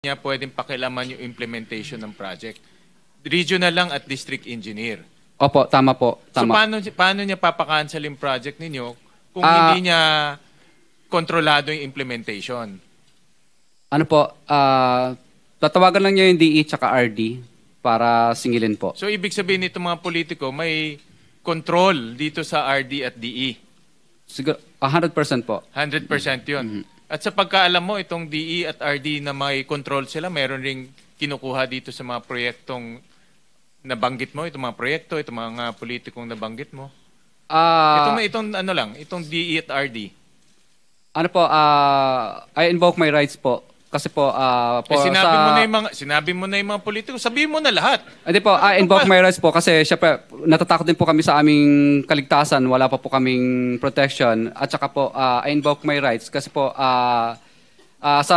niya pwedeng pakialaman yung implementation ng project. Regional lang at district engineer. Opo, tama po. So Tama. paano niya papakancel yung project ninyo kung hindi niya kontrolado yung implementation? Ano po, tatawagan lang niya yung DE tsaka RD para singilin po. So ibig sabihin nito mga politiko, may control dito sa RD at DE. Siguro, 100% po. 100% yun. At sa pagkaalam mo, itong DE at RD na may control sila, meron ring kinukuha dito sa mga proyektong nabanggit mo, itong mga proyekto, itong mga politikong nabanggit mo. Itong ano lang, itong DE at RD. Ano po, I invoke my rights po. Kasi po, sinabi mo na yung mga politiko, sabihin mo na lahat. Hindi po, I invoke my rights po kasi syempre natatakot din po kami sa aming kaligtasan, wala pa po kaming protection. At saka po, I invoke my rights kasi po sa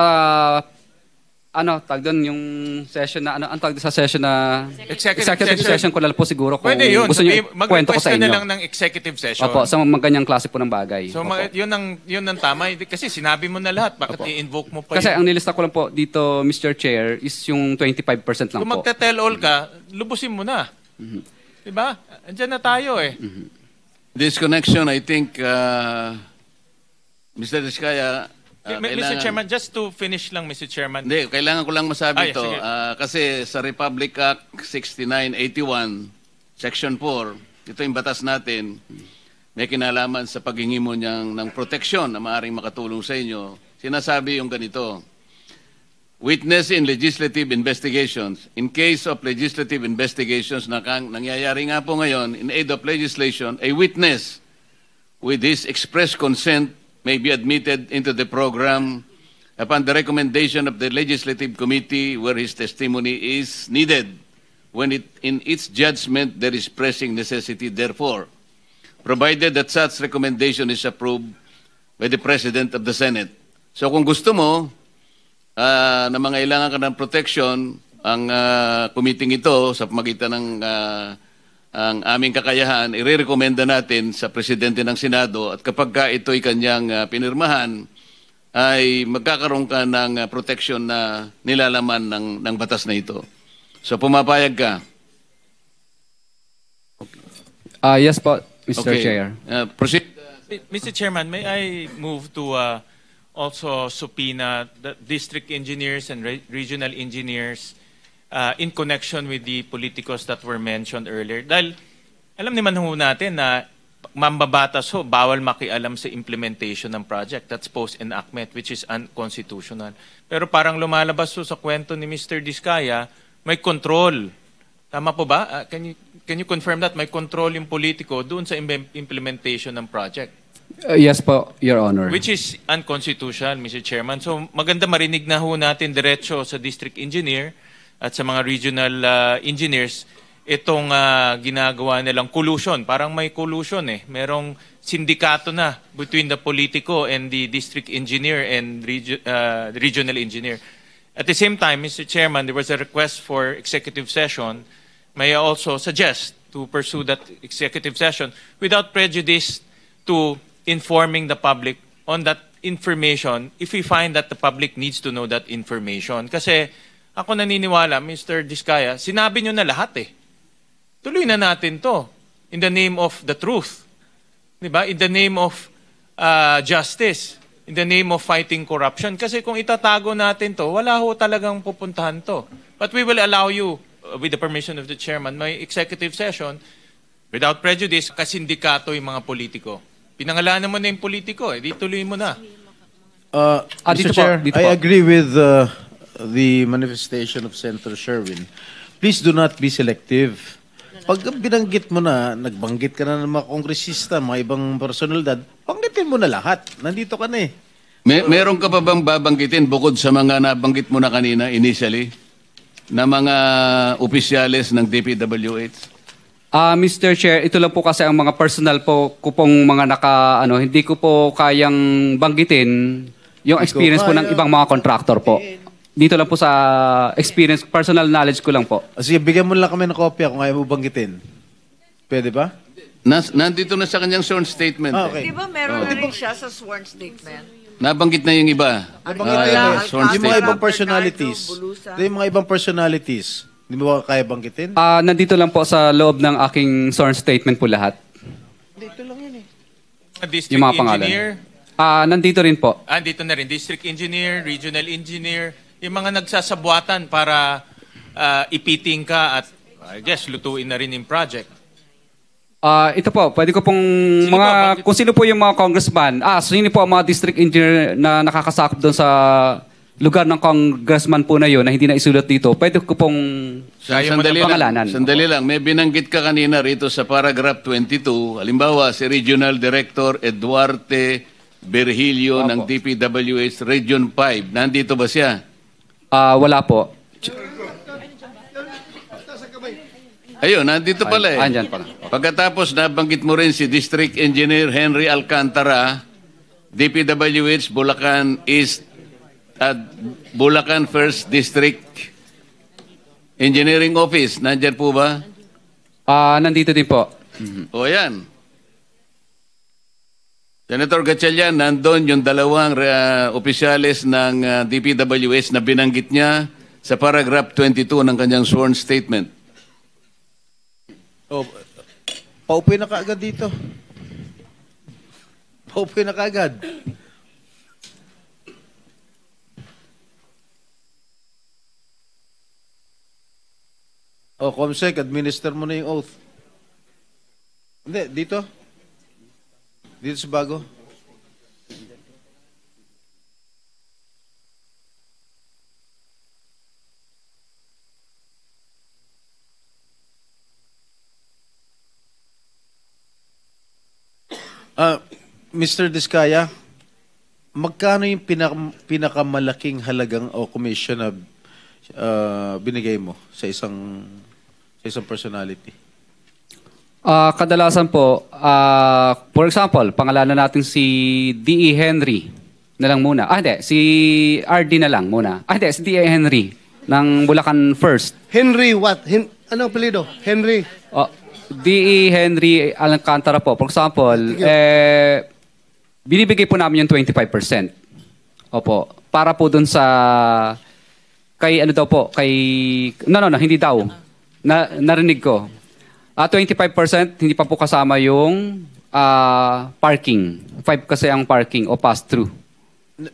tag doon yung session na ang tag sa session na executive session ko lang po siguro kung pwede yun. gusto niyo kwento ko sa inyo. Mag-request ka na lang ng executive session. Opo, sa mga ganyang klase po ng bagay. So yun ang tama kasi sinabi mo na lahat. Bakit i-invoke mo pa kasi yun? ang nilista ko lang po dito, Mr. Chair, is yung 25% lang kung po. Kung magte-tell all ka, lubusin mo na. Diba? Andiyan na tayo eh. This connection, I think, Mr. Diskaya, Mr. Chairman, just to finish lang, Mr. Chairman. Hindi, kailangan ko lang masabi ito. Sige. Kasi sa Republic Act 6981, Section 4, ito yung batas natin, may kinalaman sa paghingi mo ng proteksyon na maaaring makatulong sa inyo. Sinasabi yung ganito, witness in legislative investigations. In case of legislative investigations na nangyayari nga po ngayon, in aid of legislation, a witness with his express consent may be admitted into the program upon the recommendation of the Legislative Committee where his testimony is needed when in its judgment there is pressing necessity therefore, provided that such recommendation is approved by the President of the Senate. So kung gusto mo na mangailangan ka ng protection, ang committee ito sa pamagitan ng ang aming kakayahan, irerekomenda natin sa Presidente ng Senado at kapag ka ito'y kanyang pinirmahan, ay magkakaroon ka ng protection na nilalaman ng batas na ito. So pumapayag ka? Yes po, Mr. Chair. Proceed. Mr. Chairman, may I move to also subpoena the district engineers and regional engineers in connection with the politicos that were mentioned earlier. Dahil alam naman ho natin na mambabatas ho, bawal makialam sa implementation ng project. That's post-enactment, which is unconstitutional. Pero parang lumalabas ho sa kwento ni Mr. Diskaya, may control. Tama po ba? Can you confirm that? May control yung politiko doon sa implementation ng project? Yes po, Your Honor. Which is unconstitutional, Mr. Chairman. So maganda marinig na ho natin diretso sa district engineer at sa mga regional engineers, itong ginagawa nilang collusion. Parang may collusion eh. Merong sindikato na between the politico and the district engineer and the regional engineer. At the same time, Mr. Chairman, there was a request for executive session. May I also suggest to pursue that executive session without prejudice to informing the public on that information if we find that the public needs to know that information. Kasi ako naniniwala, Mr. Diskaya, sinabi nyo na lahat eh. Tuloy na natin to in the name of the truth. Diba? In the name of justice. In the name of fighting corruption. Kasi kung itatago natin to, wala ho talagang pupuntahan to. But we will allow you, with the permission of the chairman, may executive session without prejudice, kasindikato yung mga politiko. Pinangalanan mo na yung politiko eh. Di tuloy mo na. Mr. Chair, I agree with the manifestation of Senator Sherwin. Please do not be selective. Pag binanggit mo na, nagbanggit ka na ng mga kongresista, mga ibang personalidad, banggitin mo na lahat. Nandito ka na eh. Meron ka pa bang babanggitin bukod sa mga nabanggit mo na kanina initially na mga opisyales ng DPWH? Mr. Chair, ito lang po kasi ang mga personal po ko pong mga hindi ko po kayang banggitin yung experience po ng ibang mga contractor po. Dito lang po sa experience, personal knowledge ko lang po. Sige, bigyan mo lang kami ng kopya kung ayaw mo banggitin. Pwede ba? Nandito na sa kanyang sworn statement. Okay. Di ba meron na rin siya sa sworn statement? Nabanggit na yung iba. Nabanggit na Ah, yun. sworn Yung mga statement. ibang personalities. Yung mga ibang personalities. Hindi mo ba kaya banggitin? Nandito lang po sa loob ng aking sworn statement po lahat. District Yung mga pangalan. engineer, Nandito rin po. dito na rin, district engineer, regional engineer, yung mga nagsasabwatan para ipiting ka at I guess lutuin na rin yung project. Ito po, pwede ko pong Sino mga, po? Bakit- kung sino po yung mga congressman, sino po ang mga district engineer na nakakasakop doon sa lugar ng congressman po na yun na hindi na isulat dito, pwede ko pong pangalanan. Sandali lang. May binanggit ka kanina rito sa paragraph 22. Halimbawa, si Regional Director Eduarte Virgilio ng DPWH Region 5. Nandito ba siya? Wala po. Ayun, nandito pala eh. Andyan pala. Pagkatapos nabanggit mo rin si District Engineer Henry Alcantara, DPWH Bulacan East at Bulacan First District Engineering Office. Nandyan po ba? Nandito din po. O yan. Senator Gatchalian, nandun yung dalawang opisyalis ng DPWH na binanggit niya sa paragraph 22 ng kanyang sworn statement. Oh, paupoy na kaagad dito. Paupoy na kaagad. Comsec, administer mo na yung oath. Hindi, dito. Dito sa bago. Mr. Diskaya, magkano yung pinakamalaking halagang o commission na binigay mo sa isang personality? Kadalasan po, for example, pangalanan natin si D.E. Henry na lang muna. Hindi, si R.D. na lang muna. Hindi, si D.E. Henry ng Bulacan First. Henry what? Ano apelido? Henry. D.E. Henry Alcantara po. For example, binibigay po namin yung 25%. Opo. Para po dun sa kay ano daw po, kay no, hindi daw. Narinig ko. 25% hindi pa po kasama yung parking. 5 kasi ang parking o pass-through.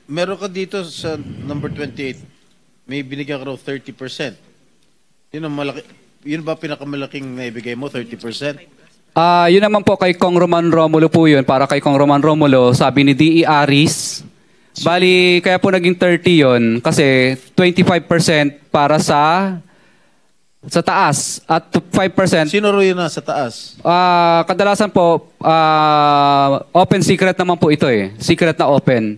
Meron ka dito sa number 28. May binigyan ka raw 30%. Yun ang malaki. Yun ba pinakamalaking naibigay mo, 30%? Yun naman po kay Kong Roman Romulo po yun. Para kay Kong Roman Romulo, sabi ni D.E. Aris, bali, kaya po naging 30 yun kasi 25% para sa taas at 5%. Sino ro yun na sa taas? Kadalasan po, open secret naman po ito eh. Secret na open.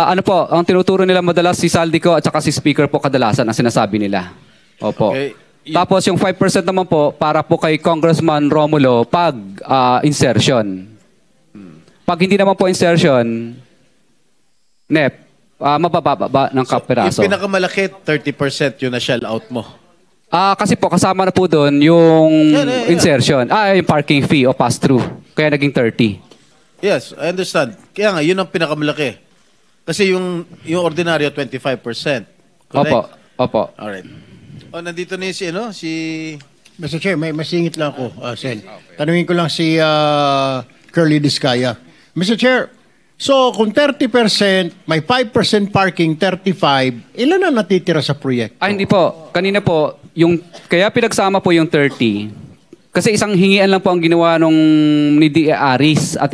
Ano po, ang tinuturo nila madalas si Saldico at saka si Speaker po kadalasan ang sinasabi nila. Opo. Okay. Tapos yung 5% naman po para po kay Congressman Romulo pag insertion. Pag hindi naman po insertion, NEP, mabababa ng kapiraso. Yung pinakamalaki, 30% yun na shell out mo. Kasi po kasama na po doon yung Yeah. insertion. Yung parking fee o pass-through. Kaya naging 30. Yes, I understand. Kaya nga, yun ang pinakamalaki. Kasi yung ordinaryo, 25%. Correct? Opo. Alright. Nandito na yung si Mr. Chair, may masingit lang ako, Sen. Tanungin ko lang si Curly Diskaya. Mr. Chair, so kung 30%, may 5% parking, 35%, ilan na natitira sa proyekto? Hindi po. Kanina po, kaya pinagsama po yung 30. Kasi isang hingian lang po ang ginawa nung ni D.E. Aris at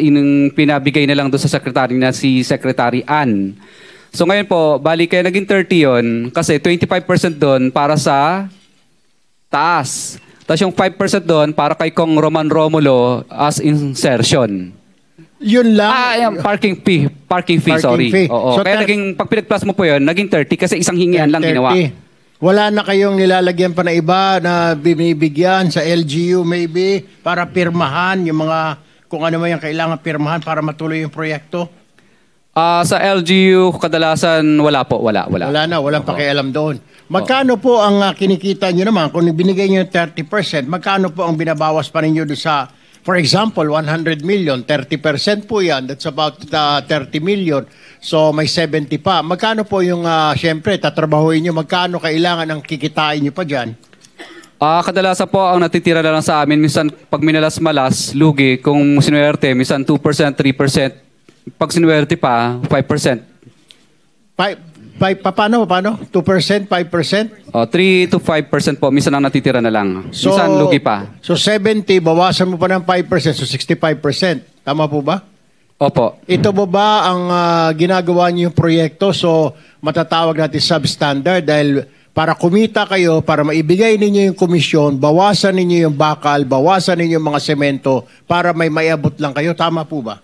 pinabigay na lang doon sa secretary na si Secretary Ann. So ngayon po, bali kaya naging 30 yun kasi 25% doon para sa taas. Tapos yung 5% doon para kay Kong Roman Romulo as insertion. Yun lang? Yung parking fee, sorry. fee. Oo. So, Kaya naging, pag pinag-plus mo po yun, naging 30 kasi isang hingian lang 30. ginawa. Wala na kayong nilalagyan pa na iba na binibigyan sa LGU maybe para pirmahan yung mga kung ano man yung kailangan pirmahan para matuloy yung proyekto? Sa LGU, kadalasan wala po. Wala. Walang pakialam doon. Magkano po ang kinikita nyo naman? Kung binigay nyo yung 30%, magkano po ang binabawas pa ninyo doon sa For example, 100 million, 30% po yan. That's about 30 million. So may 70 pa. Magkano po yung, syempre, tatrabahuin nyo? Magkano kailangan ang kikitain nyo pa dyan? Kadalasan po ang natitira na lang sa amin, minsan pag minalas-malas, lugi, kung sinuwerte, minsan 2%, 3%. Pag sinuwerte pa, 5%. Paano? 2%, 5%? 3 to 5% po, minsan ang natitira na lang. Minsan lugi pa. So 70, bawasan mo pa ng 5%, so 65%. Tama po ba? Opo. Ito ba ang ginagawa niyo yung proyekto? So matatawag natin substandard dahil para kumita kayo, para maibigay ninyo yung komisyon, bawasan ninyo yung bakal, bawasan ninyo yung mga semento para may maiabot lang kayo. Tama po ba?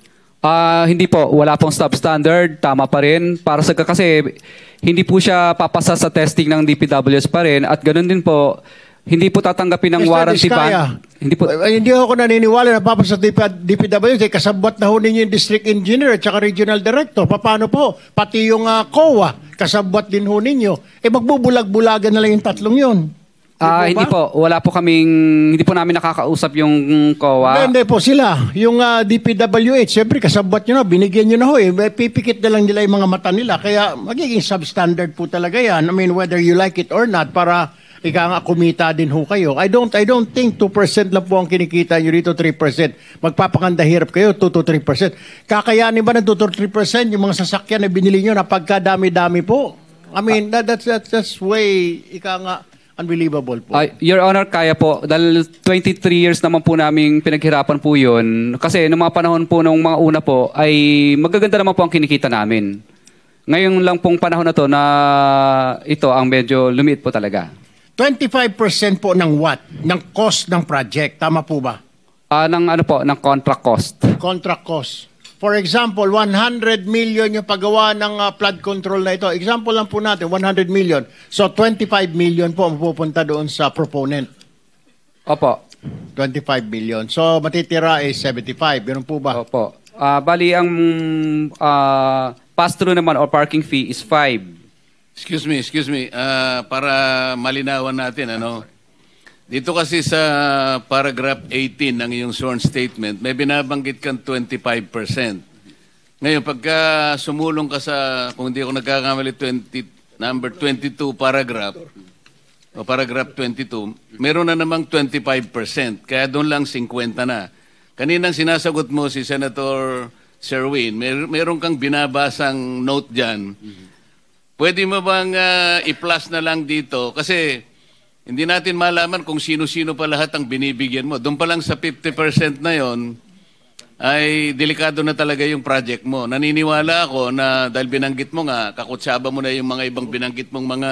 Hindi po, wala pong substandard, tama pa rin. Para sa kasi hindi po siya papasa sa testing ng DPWS pa rin at ganoon din po, hindi po tatanggapin ng Mr. warranty Diskaya, ban. Hindi po. Hindi ako naniniwala na papasa sa DPWS, kasabot na ho ninyo yung district engineer at saka regional director. Paano po? Pati yung COA, kasabot din ho ninyo. Magbubulag-bulagan na lang yung tatlong yun. Hindi po, wala po kaming, hindi po namin nakakausap yung COA. Hindi po sila. Yung DPWH, siyempre kasabot nyo na, binigyan nyo na ho eh. Pipikit na lang nila yung mga mata nila. Kaya magiging substandard po talaga yan. I mean, whether you like it or not, para ika nga kumita din ho kayo. I don't think 2% lang po ang kinikita nyo dito, 3%. Magpapakanda hirap kayo, 2 to 3%. Kakayanin ba ng 2 to 3% yung mga sasakyan na binili nyo na pagkadami-dami po? I mean, that's way, ika nga, unbelievable po. Your Honor, kaya po. Dahil 23 years naman po namin pinaghirapan po yun. Kasi noong mga panahon po, nung mga una po, ay magaganda naman po ang kinikita namin. Ngayon lang pong panahon na to na ito ang medyo lumiit po talaga. 25% po ng what? Ng cost ng project. Tama po ba? Ng contract cost. Contract cost. For example, 100 million yung paggawa ng flood control na ito. Example lang po natin, 100 million. So 25 million po ang pupunta doon sa proponent. Opo. 25 million. So matitira is 75. Ganun po ba? Opo. Bali, ang pass-through naman or parking fee is 5. Excuse me. Para malinawan natin, ano? Dito kasi sa paragraph 18 ng iyong sworn statement, may binabanggit kang 25%. Ngayon, pagka sumulong ka sa, kung hindi ako nagkakamali, number 22 paragraph, o paragraph 22, meron na namang 25%. Kaya doon lang 50 na. Kaninang sinasagot mo si Senator Sherwin, meron kang binabasang note dyan. Pwede mo bang i-plus na lang dito? Kasi hindi natin malaman kung sino-sino pa lahat ang binibigyan mo. Doon pa lang sa 50% na yon ay delikado na talaga yung project mo. Naniniwala ako na dahil binanggit mo nga, kakutsaba mo na yung mga ibang binanggit mong mga,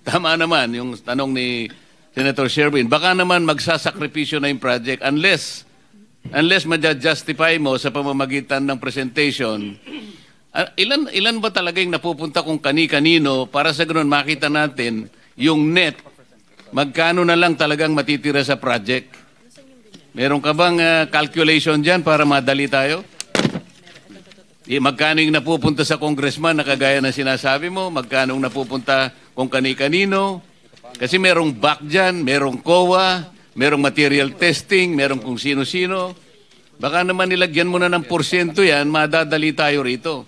tama naman yung tanong ni Senator Sherwin, baka naman magsasakripisyo na yung project unless ma-justify mo sa pamamagitan ng presentation. Ilan ba talaga yung napupunta kung kani-kanino para sa ganoon makita natin yung net, magkano na lang talagang matitira sa project? Meron ka bang calculation dyan para madali tayo? Magkano yung napupunta sa congressman na kagaya ng sinasabi mo? Magkano yung napupunta kung kani-kanino? Kasi merong back dyan, merong COA, merong material testing, merong kung sino-sino. Baka naman nilagyan mo na ng porsyento yan, madadali tayo rito.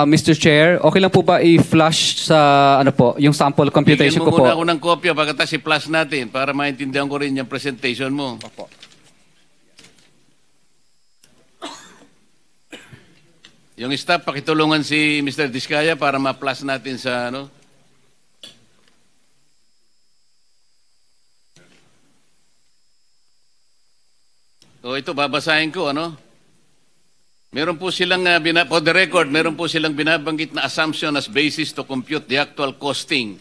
Mr. Chair, okay lang po ba i-flash sa yung sample computation ko po? Bigyan mo muna ako ng kopya pagkatapos i-flash natin para maintindihan ko rin yung presentation mo. Opo. Yung staff, pakitulungan si Mr. Diskaya para ma-flash natin sa O ito, babasahin ko, Meron po silang, for the record, meron po silang binabanggit na assumption as basis to compute the actual costing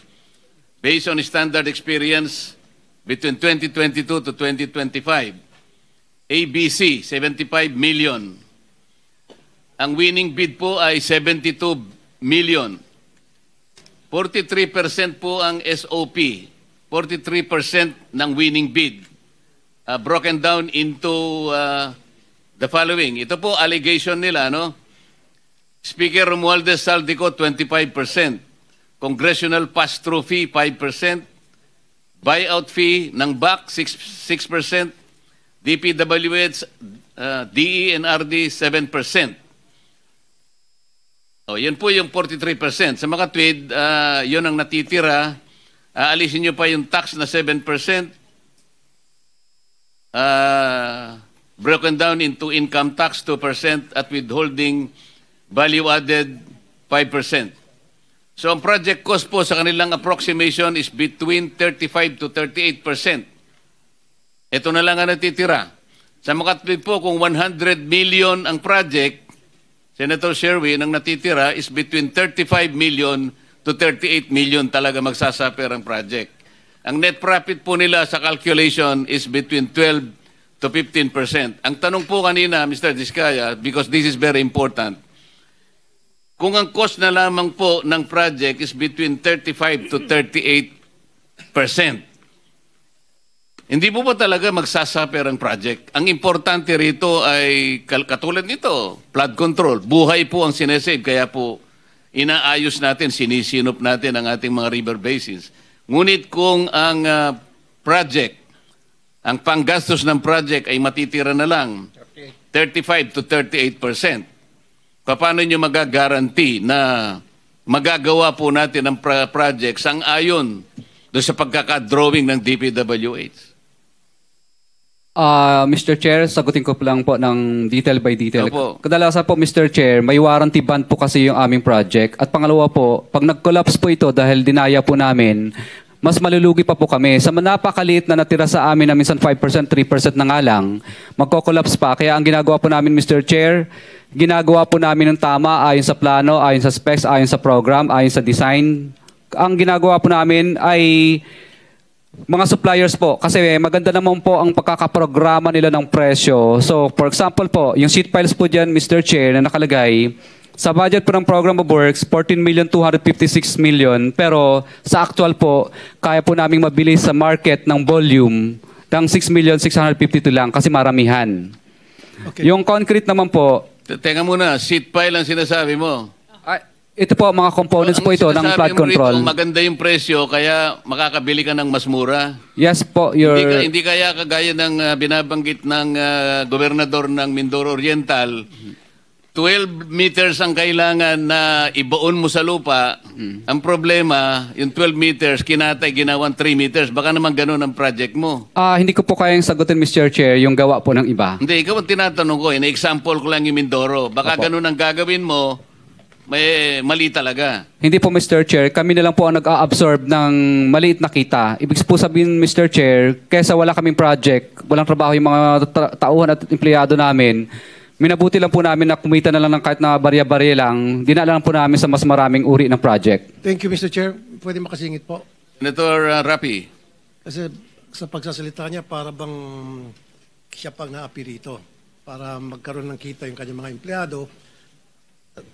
based on standard experience between 2022 to 2025. ABC, 75 million. Ang winning bid po ay 72 million. 43% po ang SOP. 43% ng winning bid. Broken down into the following. Ito po allegation nila, Speaker Romualdez Saldico, 25%. Congressional pass-through fee, 5%. buyout fee ng BAC 6%, DPWH, DE and RD 7%. O, yun po yung 43%. Sa mga tweed, yun ang natitira. Aalisin nyo pa yung tax na 7%, broken down into income tax 2% at withholding value added 5%. So ang project cost po sa kanilang approximation is between 35 to 38%. Ito na lang ang natitira. Sa mga tweed po, kung 100 million ang project, Senator Sherwin, ang natitira is between 35 million to 38 million talaga magsasuffer ang project. Ang net profit po nila sa calculation is between 12 to 15%. Ang tanong po kanina, Mr. Diskaya, because this is very important, kung ang cost na lamang po ng project is between 35 to 38%, hindi po ba talaga magsasuffer ang project? Ang importante rito ay katulad nito, flood control. Buhay po ang sinesave, kaya po inaayos natin, sinisinop natin ang ating mga river basins. Ngunit kung ang project, ang panggastos ng project ay matitira na lang 35 to 38%, paano nyo magagaranti na magagawa po natin ang project sang-ayon doon sa pagkakadrawing ng DPWH? Mr. Chair, sagutin ko lang po ng detail by detail. Opo. Kadalasan po, Mr. Chair, may warranty bond po kasi yung aming project. At pangalawa po, pag nag-collapse po ito dahil dinaya po namin, mas malulugi pa po kami. Sa napakaliit na natira sa amin na minsan 5%, 3% na nga lang, magko-collapse pa. Kaya ang ginagawa po namin, Mr. Chair, ginagawa po namin ng tama ayon sa plano, ayon sa specs, ayon sa program, ayon sa design. Ang ginagawa po namin ay mga suppliers po, kasi maganda naman po ang pagkakaprograma nila ng presyo. So, for example po, yung sheet piles po dyan, Mr. Chair, na nakalagay, sa budget po ng program of works, 14,256,000,000. Pero sa actual po, kaya po naming mabili sa market ng volume ng 6,652,000 lang kasi maramihan. Okay. Yung concrete naman po, Teka muna, sheet pile ang sinasabi mo. ito po, mga components po ito ng sinasabi flood mo control. Rito, maganda yung presyo, kaya makakabili ka ng mas mura. Yes po, Hindi kaya kagaya ng binabanggit ng gobernador ng Mindoro Oriental, 12 meters ang kailangan na ibaon mo sa lupa. Ang problema, yung 12 meters, kinatay, ginawan 3 meters. Baka naman ganun ang project mo. Hindi ko po kayang sagutin, Mr. Chair, yung gawa po ng iba. Hindi, ikaw ang tinatanong ko. Ina-example ko lang yung Mindoro. Baka Opo. ganun ang gagawin mo, may mali talaga. Hindi po, Mr. Chair. Kami na lang po ang nag-a-absorb ng maliit na kita. Ibig po sabihin, Mr. Chair, kesa wala kaming project, walang trabaho yung mga tauhan at empleyado namin, minabuti lang po namin na kumita na lang ng kahit na barya-barya lang, dinala lang po namin sa mas maraming uri ng project. Thank you, Mr. Chair. Pwede makasingit po. Senator Rapi. Kasi sa pagsasalita niya, para bang siya pang naapi rito. Para magkaroon ng kita yung kanyang mga empleyado,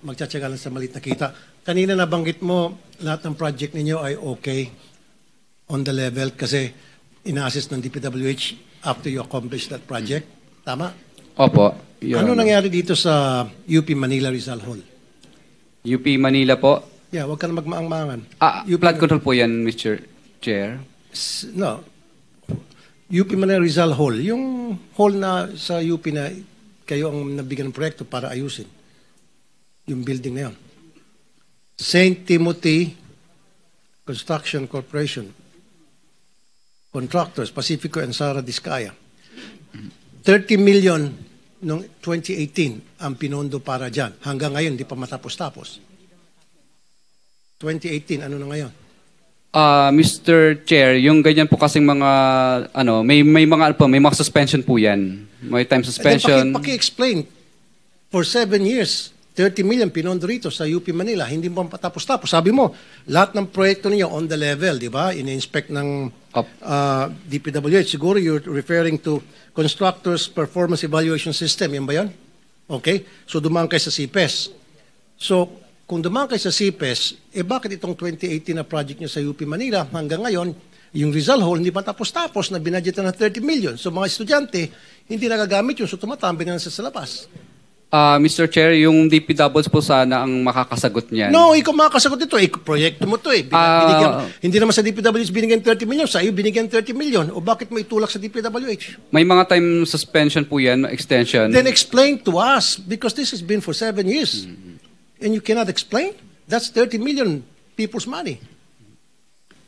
magtsatsaga lang sa maliit na kita. Kanina nabanggit mo, lahat ng project ninyo ay okay on the level kasi ina-assist ng DPWH after you accomplish that project. Tama? Opo. Your Ano Honor. nangyari dito sa UP Manila Rizal Hall? UP Manila po. Yeah, huwag ka na magmaang-maangan. Flood control po yan, Mr. Chair. No. UP Manila Rizal Hall. Yung hall na sa UP na kayo ang nabigyan ng proyekto para ayusin. Yung building na yun. St. Timothy Construction Corporation. Contractors, Pacifico and Sara Diskaya. 30 million noong 2018 ang pinondo para dyan. Hanggang ngayon, di pa matapos-tapos. 2018, ano na ngayon? Mr. Chair, yung ganyan po kasing mga may mga suspension po yan. May time suspension. Paki-explain. For 7 years, 30 million pinondo rito sa UP Manila, hindi mo patapos-tapos. Sabi mo, lahat ng proyekto niyo on the level, di ba? Ini-inspect ng DPWH. Siguro you're referring to Constructors Performance Evaluation System. Yan ba yan? Okay. So, dumaan kayo sa CPES. So, kung dumaan kayo sa CPES, bakit itong 2018 na project niyo sa UP Manila hanggang ngayon, yung Rizal Hall hindi pa tapos-tapos na binadgetan ng 30 million. So, mga estudyante, hindi nagagamit yun. So, tumatambi na sa labas. Mr. Chair, yung DPWs po sana ang makakasagot niyan. No, ikaw makakasagot ito. Proyekto mo to eh. Hindi naman sa DPWH binigyan 30 million, sa iyo binigyan 30 million. O bakit mo itulak sa DPWH? May mga time suspension po yan, extension. Then explain to us, because this has been for 7 years. And you cannot explain? That's 30 million people's money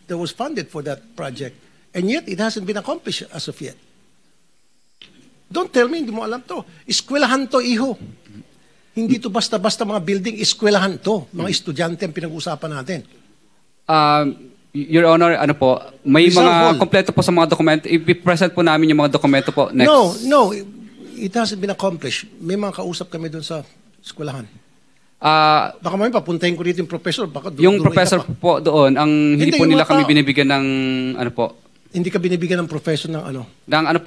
that was funded for that project. And yet, it hasn't been accomplished as of yet. Don't tell me, hindi mo alam to. Eskwelahan to, iho. Hindi to basta-basta mga building, eskwelahan to. Mga estudyante ang pinag-uusapan natin. Your Honor, ano po, may Rizal mga Hall. kompleto po sa mga dokumento. I-present po namin yung mga dokumento po next. No, it hasn't been accomplished. May mga kausap kami doon sa eskwelahan. Baka mamaya papuntahin ko dito yung professor. Baka Yung duruin ka professor pa. po doon, ang hindi Hindi, po yung nila mga kami tao. binibigyan ng ano po, Hindi ka binibigyan ng professor ng ano. hindi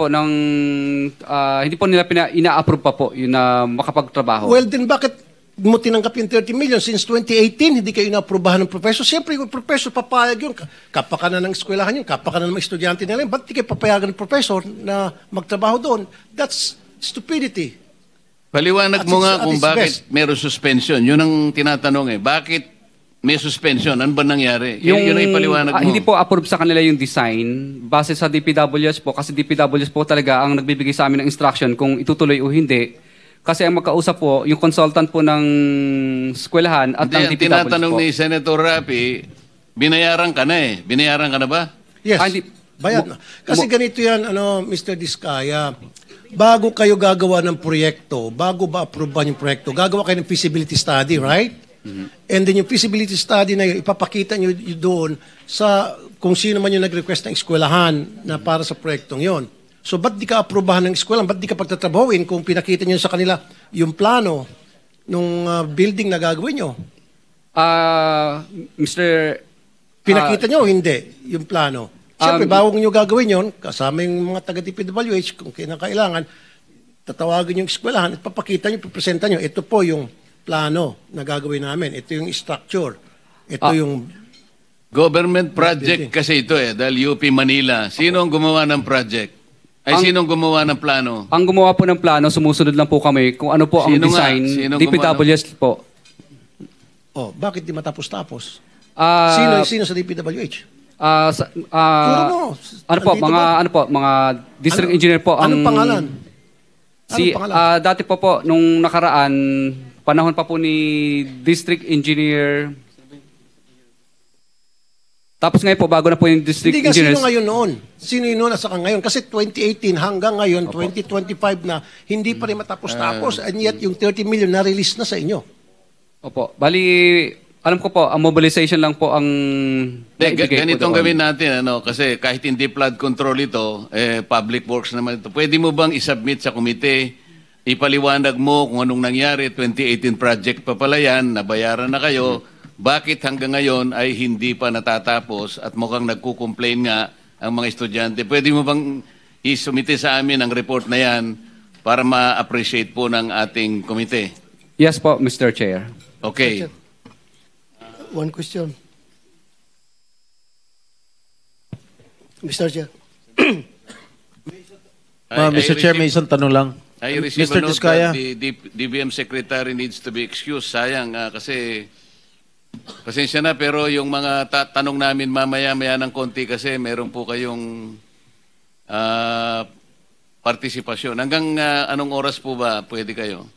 po nila ina-approve pa po yun na makapagtrabaho. Well, then bakit mo tinanggap yung 30 million since 2018, hindi kayo inaaprubahan ng professor? Siyempre, yung professor papayag yun. Kapakanan ng eskwelahan yun, kapakanan ng mga estudyante nila yun. Ba't di kayo papayagan ng professor na magtrabaho doon? That's stupidity. Paliwanag At mo its- nga at kung its bakit best. meron suspension. Yun ang tinatanong eh. Bakit may suspension? Ano ba nangyari? Yun ang ipaliwanag mo. Hindi po approve sa kanila yung design base sa DPWS po kasi DPWS po talaga ang nagbibigay sa amin ng instruction kung itutuloy o hindi. Kasi ang magkausap po, yung consultant po ng eskwelahan at Hindi, ng ang DPWS tinatanong po. ni Senator Rapi, binayaran ka na eh. Binayaran ka na ba? Yes. Hindi. Bayad na. Kasi ganito yan, Mr. Diskaya, bago kayo gagawa ng proyekto, bago ba approvean yung proyekto, gagawa kayo ng feasibility study, right? And then yung feasibility study na yun, ipapakita nyo doon sa kung sino man yung nag-request ng eskwelahan na para sa proyektong yon. So, ba't di ka aprubahan ng eskwelahan? Ba't di ka pagtatrabahuin kung pinakita nyo sa kanila yung plano ng building na gagawin nyo? Mr. Pinakita nyo o hindi yung plano? Siyempre, bago nyo gagawin yon, kasama yung mga taga-DPWH, kung kailangan, tatawagin yung eskwelahan at papakita nyo, pipresenta nyo, ito po yung plano na gagawin namin. Ito yung structure. Ito yung... Government project kasi ito eh, dahil UP Manila. Sino ang gumawa ng project? Sino ang gumawa ng plano? Ang gumawa po ng plano, sumusunod lang po kami kung ano po ang Sino nga? design. Sino DPWS po. Oh, bakit di matapos-tapos? Ah, Sino sa DPWH? Turo mo. Mga district engineer po ang Anong pangalan? Si Anong pangalan? dati po nung nakaraan panahon pa po ni district engineer. Tapos ngayon po bago na po yung district Hindi nga engineers. sino ngayon noon. Sino yun noon at saka ngayon? Kasi 2018 hanggang ngayon, 2025 na, hindi pa rin matapos-tapos. And yet, yung 30 million na-release na sa inyo. Opo. Bali alam ko po ang mobilization lang po ang naibigay po Ganitong doon. gawin natin, kasi kahit hindi flood control ito, public works naman ito. Pwede mo bang isubmit sa komite, ipaliwanag mo kung anong nangyari, 2018 project pa pala yan, nabayaran na kayo, bakit hanggang ngayon ay hindi pa natatapos at mukhang nagko-complain nga ang mga estudyante. Pwede mo bang isumite sa amin ang report na yan para ma-appreciate po ng ating komite? Yes po, Mr. Chair. Okay. One question. Mr. Chair. Mr. Chair, may isang tanong lang. I receive Mr. a note Diskaya. that the DBM secretary needs to be excused. Sayang kasi pasensya na pero yung mga tanong namin mamaya-maya ng konti kasi meron po kayong partisipasyon. Hanggang anong oras po ba pwede kayo?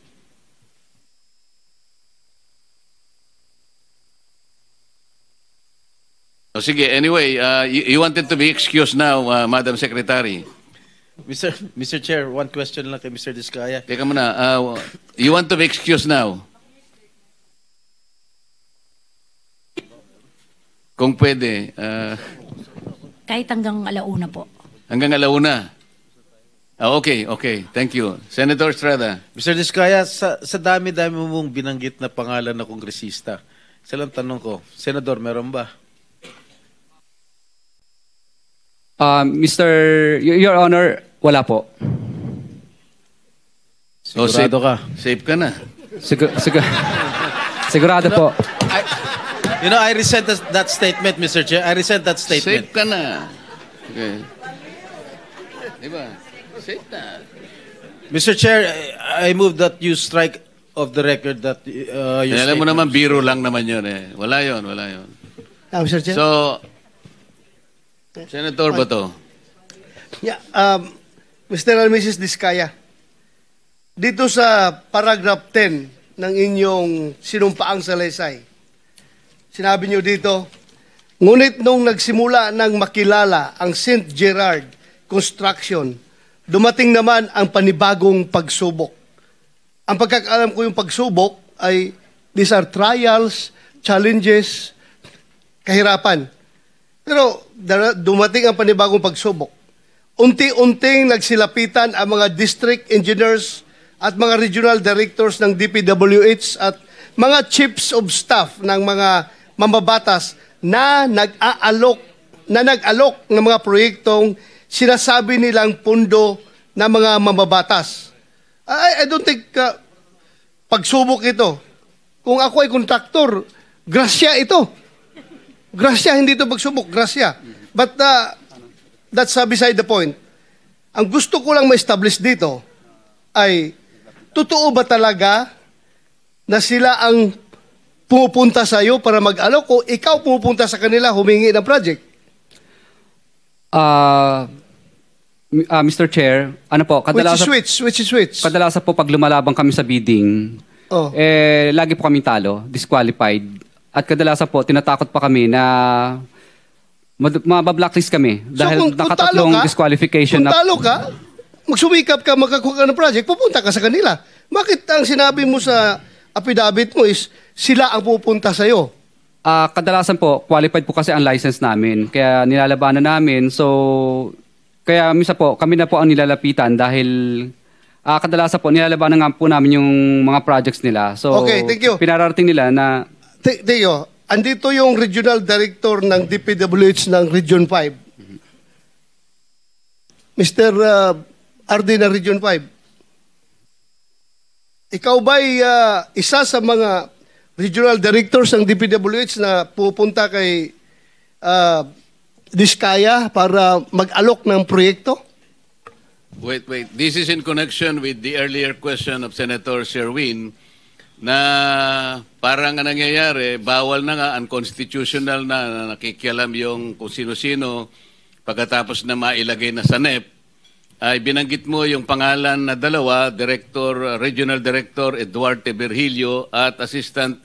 O sige, anyway, you wanted to be excused now, Madam Secretary. Mr. Chair, one question lang kay Mr. Diskaya. Teka muna, you want to be excused now? Kung pwede, Kahit hanggang alauna po. hanggang alauna. Okay. Thank you. Senator Estrada. Mr. Diskaya, sa dami-dami mong binanggit na pangalan na kongresista, isa lang tanong ko, Senador, meron ba? Your Honor, wala po. Sigurado ka? Safe ka na. Sigurado po. I resent that statement, Mr. Chair. I resent that Safe statement. ka na. Okay. Diba? Safe na. Mr. Chair, I move that you strike of the record that your Alam mo statement- naman, biro lang naman yun eh. Wala yun. Mr. Chair? So, Senator Bato. Yeah, Mr. and Mrs. Diskaya, dito sa paragraph 10 ng inyong sinumpaang salaysay, sinabi nyo dito, ngunit nung nagsimula ng makilala ang St. Gerard Construction, dumating naman ang panibagong pagsubok. Ang pagkakaalam ko yung pagsubok ay these are trials, challenges, kahirapan. Pero dumating ang panibagong pagsubok. Unti-unting nagsilapitan ang mga district engineers at mga regional directors ng DPWH at mga chiefs of staff ng mga mambabatas na nag-alok ng mga proyektong sinasabi nilang pundo ng mga mambabatas. I don't think pagsubok ito. Kung ako ay kontraktor, grasya ito. Grasya, hindi ito pagsubok, grasya. But that's beside the point. Ang gusto ko lang ma-establish dito ay, totoo ba talaga na sila ang pumupunta sa iyo para mag-alok o ikaw pumupunta sa kanila humingi ng project? Mr. Chair, ano po, Which is which? kadalasan po pag lumalabang kami sa bidding, Oh. lagi po kami talo, disqualified. At kadalasan po, tinatakot pa kami na mabablacklist kami dahil nakatatlong disqualification kung talo ka, magsumikap ka, makakuha ka ng project, pupunta ka sa kanila. Bakit ang sinabi mo sa affidavit mo is sila ang pupunta sa iyo? Kadalasan po, qualified po kasi ang license namin. Kaya nilalabanan namin. So, kaya misa po, kami na po ang nilalapitan dahil kadalasan po, nilalabanan nga po namin yung mga projects nila. So, Okay, thank you. pinararating nila na Teo, andito yung regional director ng DPWH ng Region 5. Mr. RD ng Region 5. Ikaw ba'y isa sa mga regional directors ng DPWH na pupunta kay Diskaya para mag-alok ng proyekto? Wait. This is in connection with the earlier question of Senator Sherwin na parang ang nangyayari, bawal na nga, unconstitutional na nakikialam yung kung sino-sino pagkatapos na mailagay na sa NEP, ay binanggit mo yung pangalan na dalawa, Regional Director Eduardo Virgilio at Assistant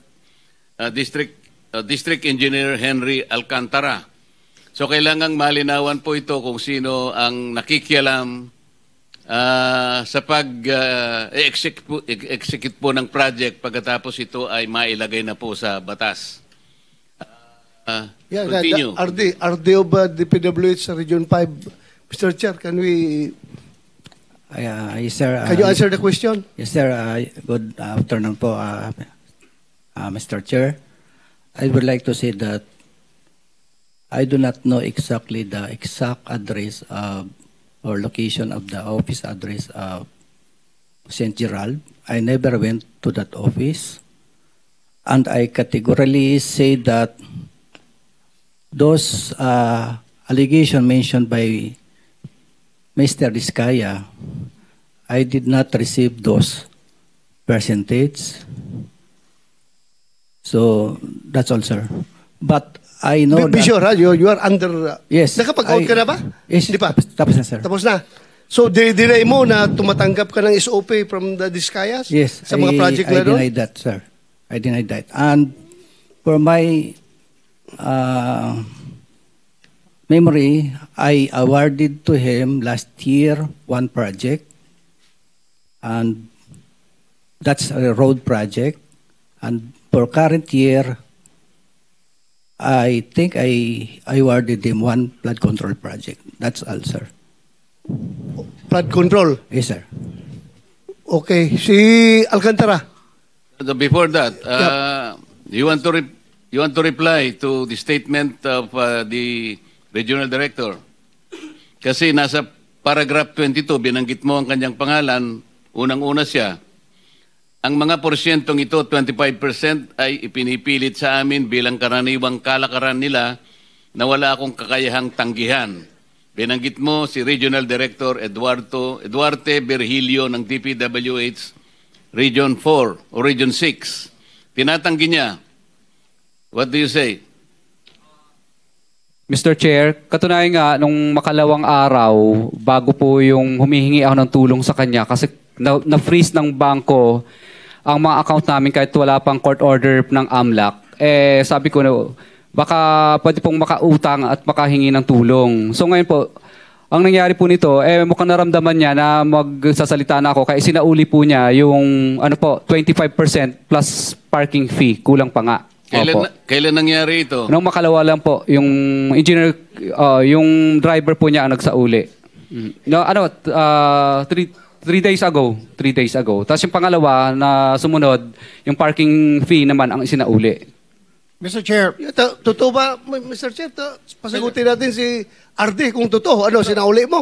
District Engineer Henry Alcantara. So kailangang malinawan po ito kung sino ang nakikialam sa pag-execute po ng project pagkatapos ito ay mailagay na po sa batas. Continue. RD of DPWH sa Region 5. Mr. Chair, can we... Yes, sir. Can you answer the question? Yes, sir. Good afternoon po, Mr. Chair. I would like to say that I do not know exactly the exact address or location of the office address of St. Gerald. I never went to that office. And I categorically say that those allegations mentioned by Mr. Diskaya, I did not receive those percentage. So, that's all, sir. But I know Be sure, ha? You are under... Yes. Nakapag-out ka na ba? Yes. Di pa? Tapos na, sir. Tapos na. So, dinay mo na tumatanggap ka ng SOP from the Diskayas? Yes. Sa mga project na I doon? denied that, sir. I denied that. And for my memory, I awarded to him last year one project. And that's a road project. And for current year, I think I awarded him one flood control project. That's all, sir. Flood control? Yes, sir. Okay. Si Alcantara? Before that, you want to reply to the statement of the regional director? Kasi nasa paragraph 22, binanggit mo ang kanyang pangalan, unang-una siya. Ang mga porsyentong ito, 25% ay ipinipilit sa amin bilang karaniwang kalakaran nila na wala akong kakayahang tanggihan. Binanggit mo si Regional Director Eduardo Virgilio ng DPWH Region 4 o Region 6. Tinatanggi niya. What do you say? Mr. Chair, katunayan nga, nung makalawang araw, bago po yung humihingi ako ng tulong sa kanya, kasi na-freeze ng bangko ang mga account namin kahit wala pang court order ng AMLAC, sabi ko na, baka pwede pong makautang at makahingi ng tulong. So ngayon po, ang nangyari po nito, mukhang naramdaman niya na magsasalita na ako, kaya sinauli po niya yung 25% plus parking fee, kulang pa nga. Kailan nangyari ito? Nung makalawa lang po, yung engineer, yung driver po niya ang nagsauli. No, 3 days ago. 3 days ago. Tapos yung pangalawa na sumunod, yung parking fee naman ang isinauli. Mr. Chair. Totoo ba, Mr. Chair? Pasagutin natin si RD kung totoo. Ano, sinauli mo?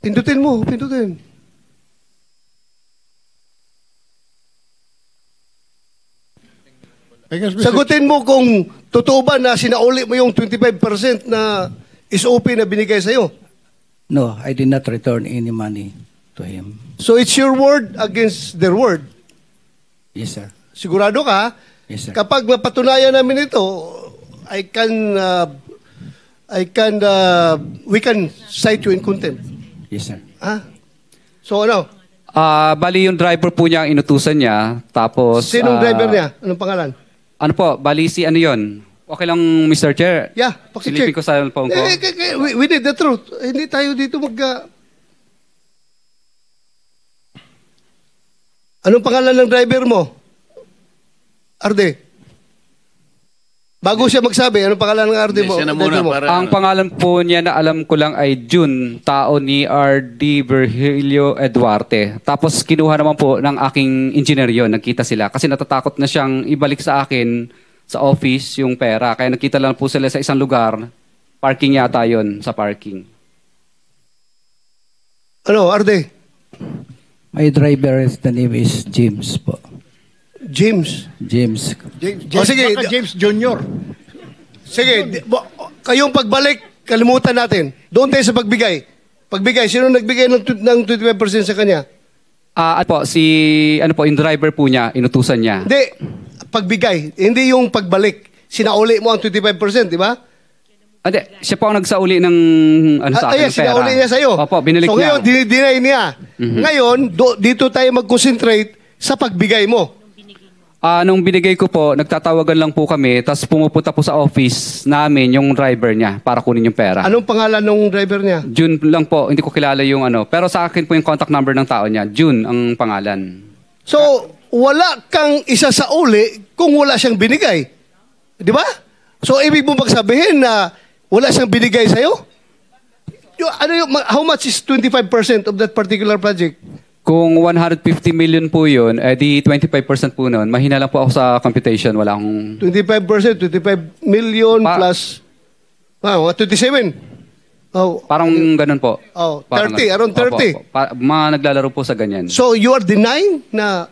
Pindutin mo, pindutin. Sagutin mo kung totoo ba na sinauli mo yung 25% na SOP na binigay sa'yo. No, I did not return any money to him. So it's your word against their word. Yes, sir. Sigurado ka? Yes, sir. Kapag mapatunayan namin ito, we can cite you in contempt. Yes, sir. Ha? So ano? Bali yung driver po niya ang inutusan niya. Tapos... Sinong driver niya? Anong pangalan? Ano po, bali si ano yun? Okay lang, Mr. Chair? Yeah, pakicheck. Silipin ko sa phone ko. We need the truth. Hindi tayo dito Anong pangalan ng driver mo? Arde. Bago siya magsabi, anong pangalan ng Arde mo? Siya na muna para... Ang pangalan po niya na alam ko lang ay June, tao ni R.D. Virgilio Eduarte. Tapos kinuha naman po ng aking engineer yun, nagkita sila. Kasi natatakot na siyang ibalik sa akin sa office yung pera. Kaya nakita lang po sila sa isang lugar, parking yata yun, sa parking. Ano, Arde? My driver, the name is James po. James. James. Sige, James Jr. Sige, kayong pagbalik, kalimutan natin. Doon tayo sa pagbigay. Pagbigay, sino nagbigay ng 25% sa kanya? Yung driver po niya, inutusan niya. Hindi, pagbigay. Hindi yung pagbalik. Sinauli mo ang 25%, di ba? Hindi, siya po ang nagsauli ng sa akin, ng pera. Sinauli niya sa'yo. Opo, binalik so, niya. ngayon, dinay niya. Ngayon, dito tayo mag-concentrate sa pagbigay mo. Nung binigay ko po, nagtatawagan lang po kami, tapos pumupunta po sa office namin yung driver niya para kunin yung pera. Anong pangalan ng driver niya? June lang po, hindi ko kilala yung ano. Pero sa akin po yung contact number ng tao niya. June ang pangalan. So, wala kang isa sa uli kung wala siyang binigay. Di ba? So, ibig mo magsabihin na wala siyang binigay sa'yo? How much is 25% of that particular project? Kung 150 million po yun, di 25% po nun. Mahina lang po ako sa computation. Wala akong... 25%, 25 million plus... 27. Oh, parang ganun po. Oh, Parang 30, around 30. Opo. Mga naglalaro po sa ganyan. So, you are denying na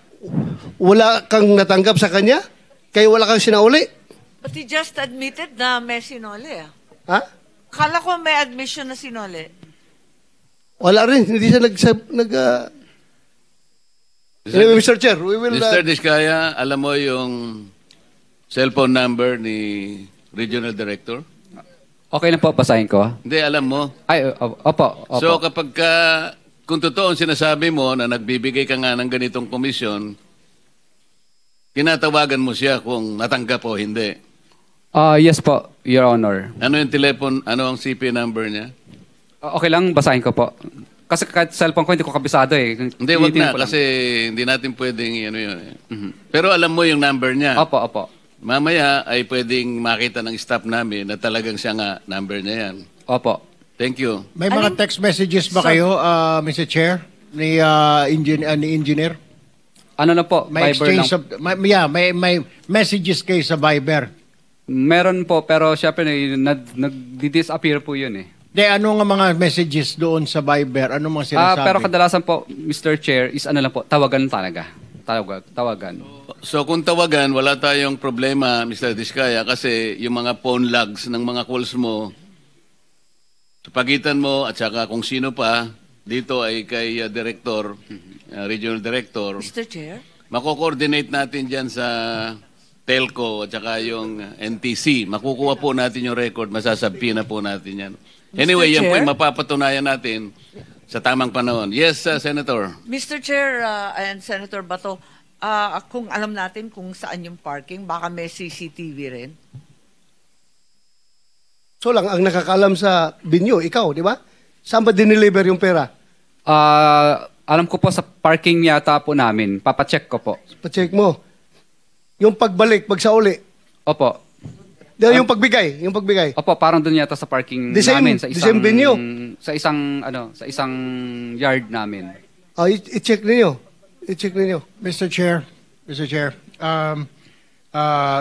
wala kang natanggap sa kanya? Kaya wala kang sinauli? But he just admitted na may sinole. Ha? Kala ko may admission na sinole. Wala rin. Hindi siya Anyway, Mr. Chair, we will... Mr. Diskaya, alam mo yung cellphone number ni Regional Director? Okay na po, basahin ko. Hindi, alam mo. Ay, opo. So kapag kung totoo ang sinasabi mo na nagbibigay ka nga ng ganitong komisyon, tinatawagan mo siya kung natanggap o hindi. Yes po, Your Honor. Ano yung ano ang CP number niya? Okay lang, basahin ko po. Kasi kahit cellphone ko, hindi ko kabisado eh. Hindi, wag na. Kasi hindi natin pwedeng ano yun eh. Pero alam mo yung number niya. Opo. Mamaya ay pwedeng makita ng staff namin na talagang siya nga number niya yan. Opo. Thank you. May mga text messages ba kayo, Mr. Chair, ni engineer? Ano na po, May Viber lang. may messages kayo sa Viber. Meron po, pero syempre nag-disappear po yun eh. Ano nga mga messages doon sa Viber? Ano mga sinasabi? Pero kadalasan po, Mr. Chair, is ano lang po, tawagan talaga. Tawagan. So kung tawagan, wala tayong problema, Mr. Diskaya, kasi yung mga phone logs ng mga calls mo, sa pagitan mo at saka kung sino pa, dito ay kay Director, Regional Director, Mr. Chair? mako-coordinate natin dyan sa telco at saka yung NTC. Makukuha po natin yung record, masasabi na po natin yan. Anyway, yan po Chair? yung mapapatunayan natin sa tamang panahon. Yes, Senator. Mr. Chair and Senator Bato, kung alam natin kung saan yung parking, baka may CCTV rin. So lang, ang nakakalam sa binyo, ikaw, di ba? Saan ba dineliver yung pera? Alam ko po sa parking yata po namin. Papacheck ko po. Pa-check mo. Yung pagbalik, pagsauli. Opo. Yung pagbigay, yung pagbigay. Opo, parang doon yata sa parking The same- namin sa the isang same venue? sa isang yard namin. I-check ninyo. I-check ninyo. Mr. Chair,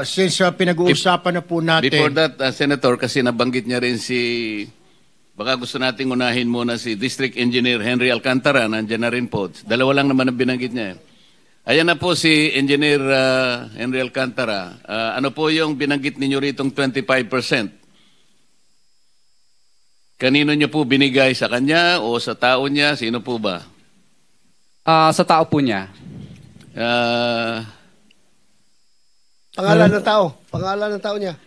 since pinag-uusapan na po natin... Before that, Senator, kasi nabanggit niya rin baka gusto nating unahin muna si District Engineer Henry Alcantara, nandiyan na rin po. Dalawa lang naman ang binanggit niya. Ayan na po si Engineer Henry Alcantara. Ano po yung binanggit ninyo ritong 25%? Kanino niyo po binigay, sa kanya o sa tao niya? Sino po ba? Sa tao po niya. Pangalan ng tao. Pangalan ng tao niya.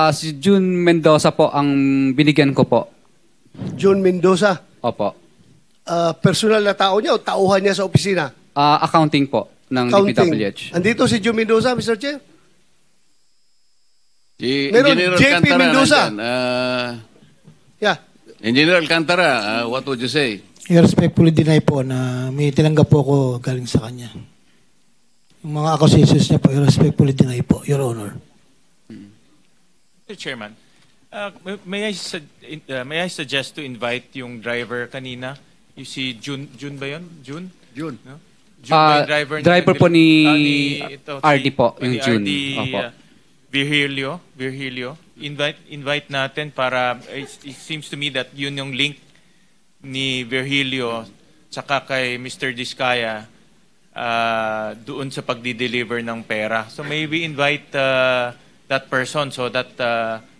Si June Mendoza po ang binigyan ko po. John Mendoza. Opo. Personal na tao niya o tauhan niya sa opisina? Accounting po ng DPWH. Andito si John Mendoza, Mr. Chair? Si Meron, Engineer JP Alcantara Mendoza. nandyan. Yeah. Engineer Alcantara, what would you say? I respectfully deny po na may tinanggap po ako galing sa kanya. Yung mga accusations niya po, I respectfully deny po, Your Honor. Mr. Chairman, may I suggest to invite yung driver kanina? You see June ba yun? June? No? June ba yung driver po ni ito, RD po, yung ni June. RD, Opo. Virgilio. Invite natin para, it seems to me that yun yung link ni Virgilio tsaka kay Mr. Diskaya doon sa pagdi-deliver ng pera. So maybe invite that person so that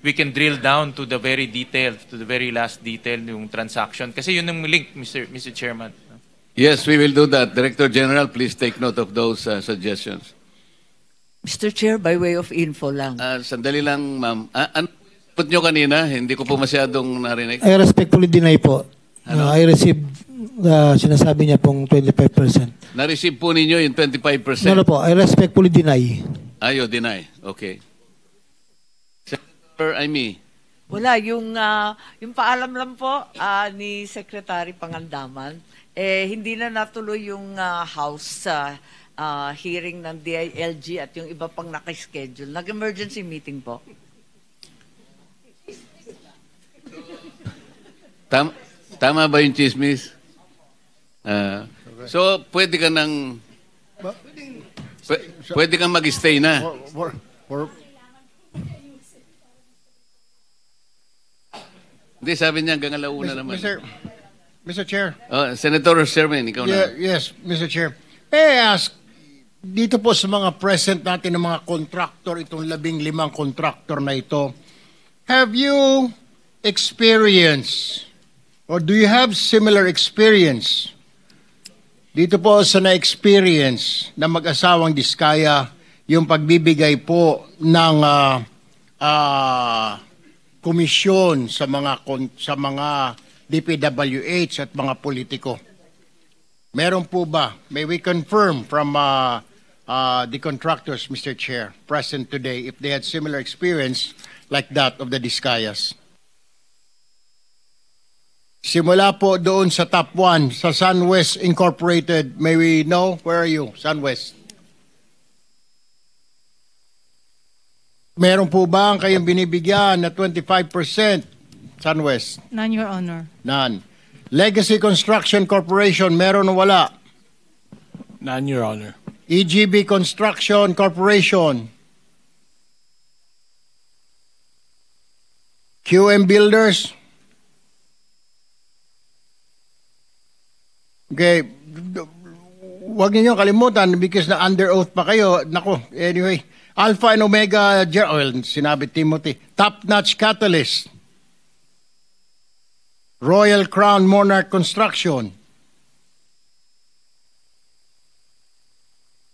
we can drill down to the very detail, to the very last detail yung transaction. Kasi yun yung link, Mr. Chairman. Yes, we will do that. Director General, please take note of those suggestions. Mr. Chair, by way of info lang. Sandali lang, ma'am. Ano put nyo kanina? Hindi ko po masyadong narinig. I respectfully deny po. I received sinasabi niya pong 25%. Na-receive po ninyo yung 25%? No po, I respectfully deny. Ayo, deny. Okay. Senator Amy. Wala, yung paalam lang po ni Secretary Pangandaman, hindi na natuloy yung House hearing ng DILG at yung iba pang nakaschedule. Nag-emergency meeting po. Tama ba yung chismis? So, pwede ka pwede kang mag-stay na. Hindi, sabi niya hanggang alauna naman. Mr. Chair. Senator Sherman, ikaw na. Yes, Mr. Chair. May I ask, dito po sa mga present natin ng mga contractor, itong 15 contractor na ito, have you experienced or do you have similar experience dito po sa na-experience na mag-asawang Diskaya yung pagbibigay po ng komisyon sa mga DPWH at mga politiko? Meron po ba? May we confirm from the contractors, Mr. Chair, present today, if they had similar experience like that of the Diskayas? Simula po doon sa top 1, sa SunWest Incorporated, may we know? Where are you, SunWest? Meron po ba ang kayong binibigyan na 25%, SunWest? None, Your Honor. None. Legacy Construction Corporation, meron o wala? None, Your Honor. EGB Construction Corporation. QM Builders. Okay. Huwag niyo kalimutan because na under oath pa kayo. Nako, anyway. Alpha and Omega, sinabi Timothy. Top-notch Catalyst. Royal Crown Monarch Construction.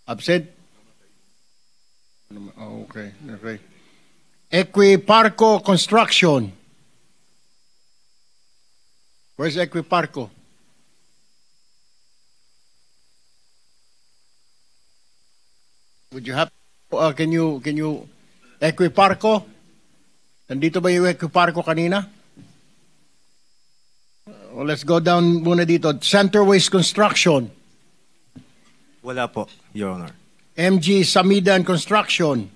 Absent? Okay. Equiparco Construction. Where's Equiparco? Would you have, can you, Equiparco? Nandito ba yung Equiparco kanina? Well, let's go down muna dito. Centerways Construction. Wala po, Your Honor. MG Samidan Construction.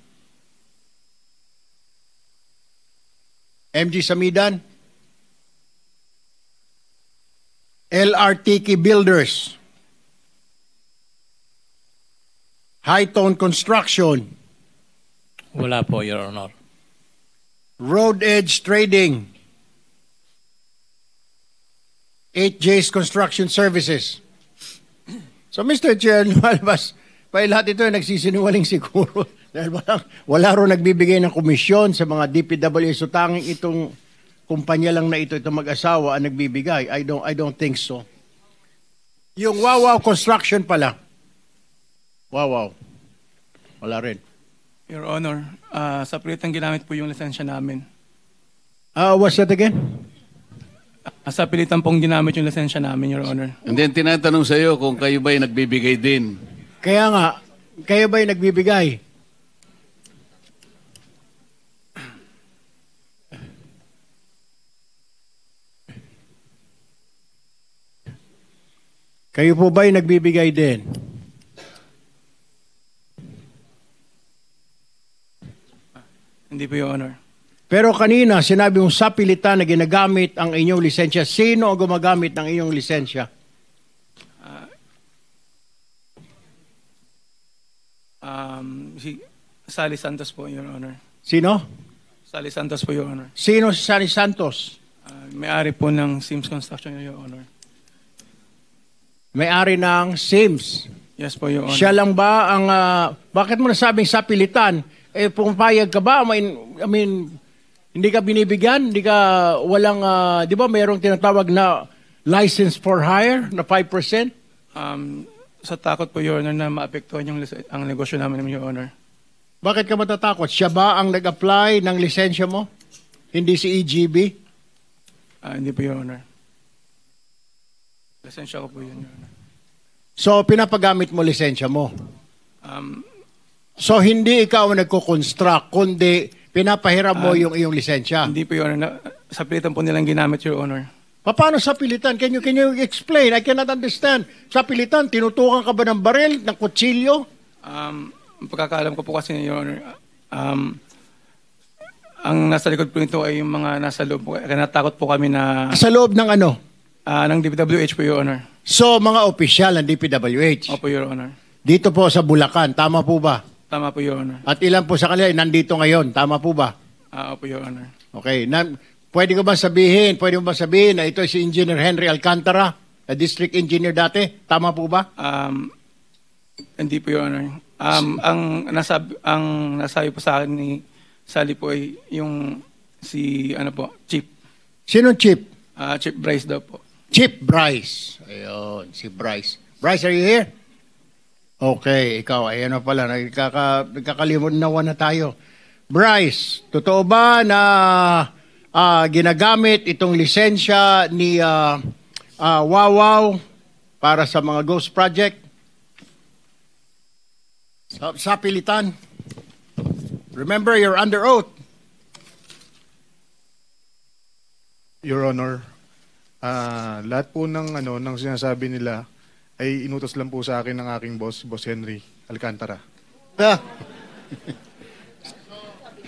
MG Samidan. LRTK Builders. Hightone Construction. Wala po, Your Honor. Road Edge Trading. 8J's Construction Services. So, Mr. Chair, lumalabas, pa lahat ito ay nagsisinungaling siguro. Dahil wala ro nagbibigay ng komisyon sa mga DPWH. So, tanging itong kumpanya lang na itong mag-asawa ang nagbibigay. I don't think so. Yung Wawaw Construction pala. Wawaw. Wala rin. Your Honor, sa pilitan ginamit po yung lisensya namin. What's that again? Sa pilitan pong ginamit yung lisensya namin, Your Honor. And then tinatanong sa iyo kung kayo ba'y nagbibigay din. Kaya nga, kayo ba'y nagbibigay? Kayo po ba'y nagbibigay din? Hindi po, Your Honor. Pero kanina, sinabi mong sa pilitan na ginagamit ang inyong lisensya. Sino ang gumagamit ng inyong lisensya? Si Sally Santos po, Your Honor. Sino? Sally Santos po, Your Honor. Sino si Sally Santos? May-ari po ng Sims Construction, Your Honor. May-ari ng Sims? Yes po, Your Honor. Siya lang ba ang... bakit mo nasabing sa pilitan? Pumapayag ka ba? I mean, hindi ka binibigyan? Hindi ka walang... di ba mayroong tinatawag na license for hire na 5%? Sa takot po, Your Honor, na maapektuhan ang negosyo namin, Your Honor. Bakit ka matatakot? Siya ba ang nag-apply ng lisensya mo? Hindi si EGB? Hindi po, Your Honor. Lisensya ko po yun, Your Honor. So, pinapagamit mo lisensya mo? So, hindi ikaw ang nagko-construct, kundi pinapahiram mo yung iyong lisensya? Hindi po, Your Honor. Sa pilitan po nilang ginamit, Your Honor. Paano sa pilitan? Can you explain? I cannot understand. Sa pilitan, tinutukan ka ba ng baril, ng kutsilyo? Pagkakaalam ko po kasi, Your Honor, ang nasa likod po nito ay yung mga nasa loob po. Kaya natakot po kami na... Sa loob ng ano? Ng DPWH po, Your Honor. So, mga opisyal ng DPWH? Opo, Your Honor. Dito po sa Bulacan, tama po ba? Tama po, Your Honor. At ilan po sa kanila nandito ngayon, tama po ba? Opo, Your Honor. Okay. Pwede mo ba sabihin na ito si Engineer Henry Alcantara, na District Engineer dati? Tama po ba? Hindi po, Your Honor. Ang nasabi po sa akin ni Sally po ay yung si, Chief. Sino Chief? Chief Bryce daw po. Chief Bryce. Ayun, si Bryce. Bryce, are you here? Okay, ikaw, ayan na pala, nagkakalimunawa na tayo. Bryce, totoo ba na ginagamit itong lisensya ni Wawaw para sa mga ghost project? Sa pilitan. Remember, you're under oath. Your Honor, lahat po ng sinasabi nila ay inutos lang po sa akin ng aking boss, Boss Henry Alcantara.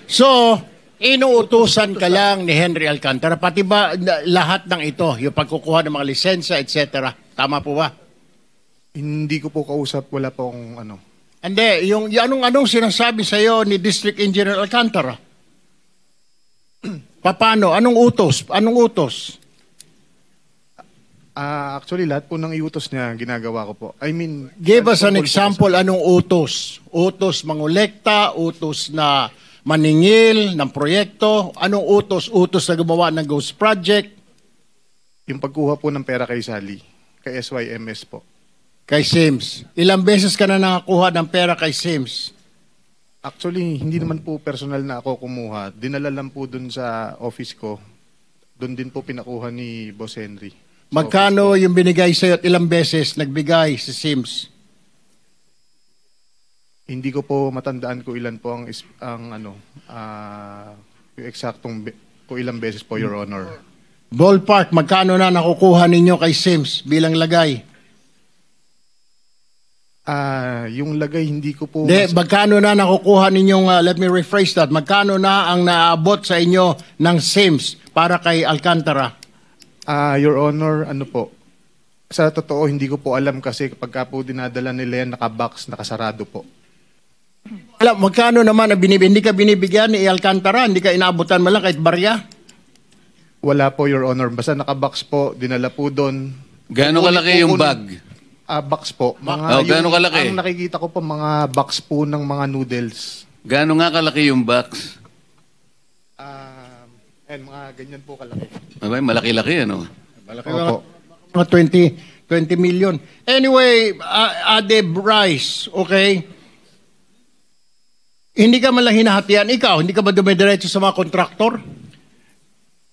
So, inuutusan ka lang ni Henry Alcantara, pati ba lahat ng ito, yung pagkukuha ng mga lisensya, etc. Tama po ba? Hindi ko po kausap, wala po akong Hindi, yung anong sinasabi sa iyo ni District Engineer Alcantara? Paano? Anong utos? Actually, lahat po ng iutos niya, ginagawa ko po. I mean... Give us an example, anong utos? Utos mangolekta, utos na maningil ng proyekto, anong utos? Utos na gumawa ng ghost project? Yung pagkuha po ng pera kay Sally, kay SYMS po. Kay Sims. Ilang beses ka na nakakuha ng pera kay Sims? Actually, hindi naman po personal na ako kumuha. Dinala lang po dun sa office ko. Doon din po pinakuha ni Boss Henry. Magkano yung binigay sa'yo at ilang beses nagbigay si Sims? Hindi ko po matandaan ko ilan po ang yung eksaktong kung ilang beses po, Your Honor. Ballpark, magkano na nakukuha ninyo kay Sims bilang lagay? Yung lagay hindi ko po... Magkano na nakukuha ninyong, let me rephrase that, magkano na ang naabot sa inyo ng Sims para kay Alcantara? Your Honor, ano po, sa totoo hindi ko po alam kasi kapag po dinadala nila yan, nakabox, nakasarado po. Alam, magkano naman hindi ka binibigyan ni Alcantara? Hindi ka inabutan mo lang kahit barya? Wala po, Your Honor. Basta nakabox po, dinala po doon. Gaano kalaki yung bag? Box po. Gaano kalaki? Ang nakikita ko po, mga box po ng mga noodles. Gaano nga kalaki yung box? Mga ganyan po kalaki. Abay, malaki-laki, ano? Malaki po. Mga 20 million. Anyway, Ade Bryce, okay? Hindi ka man lang hinahatian. Ikaw, hindi ka ba dumidiretso sa mga kontraktor?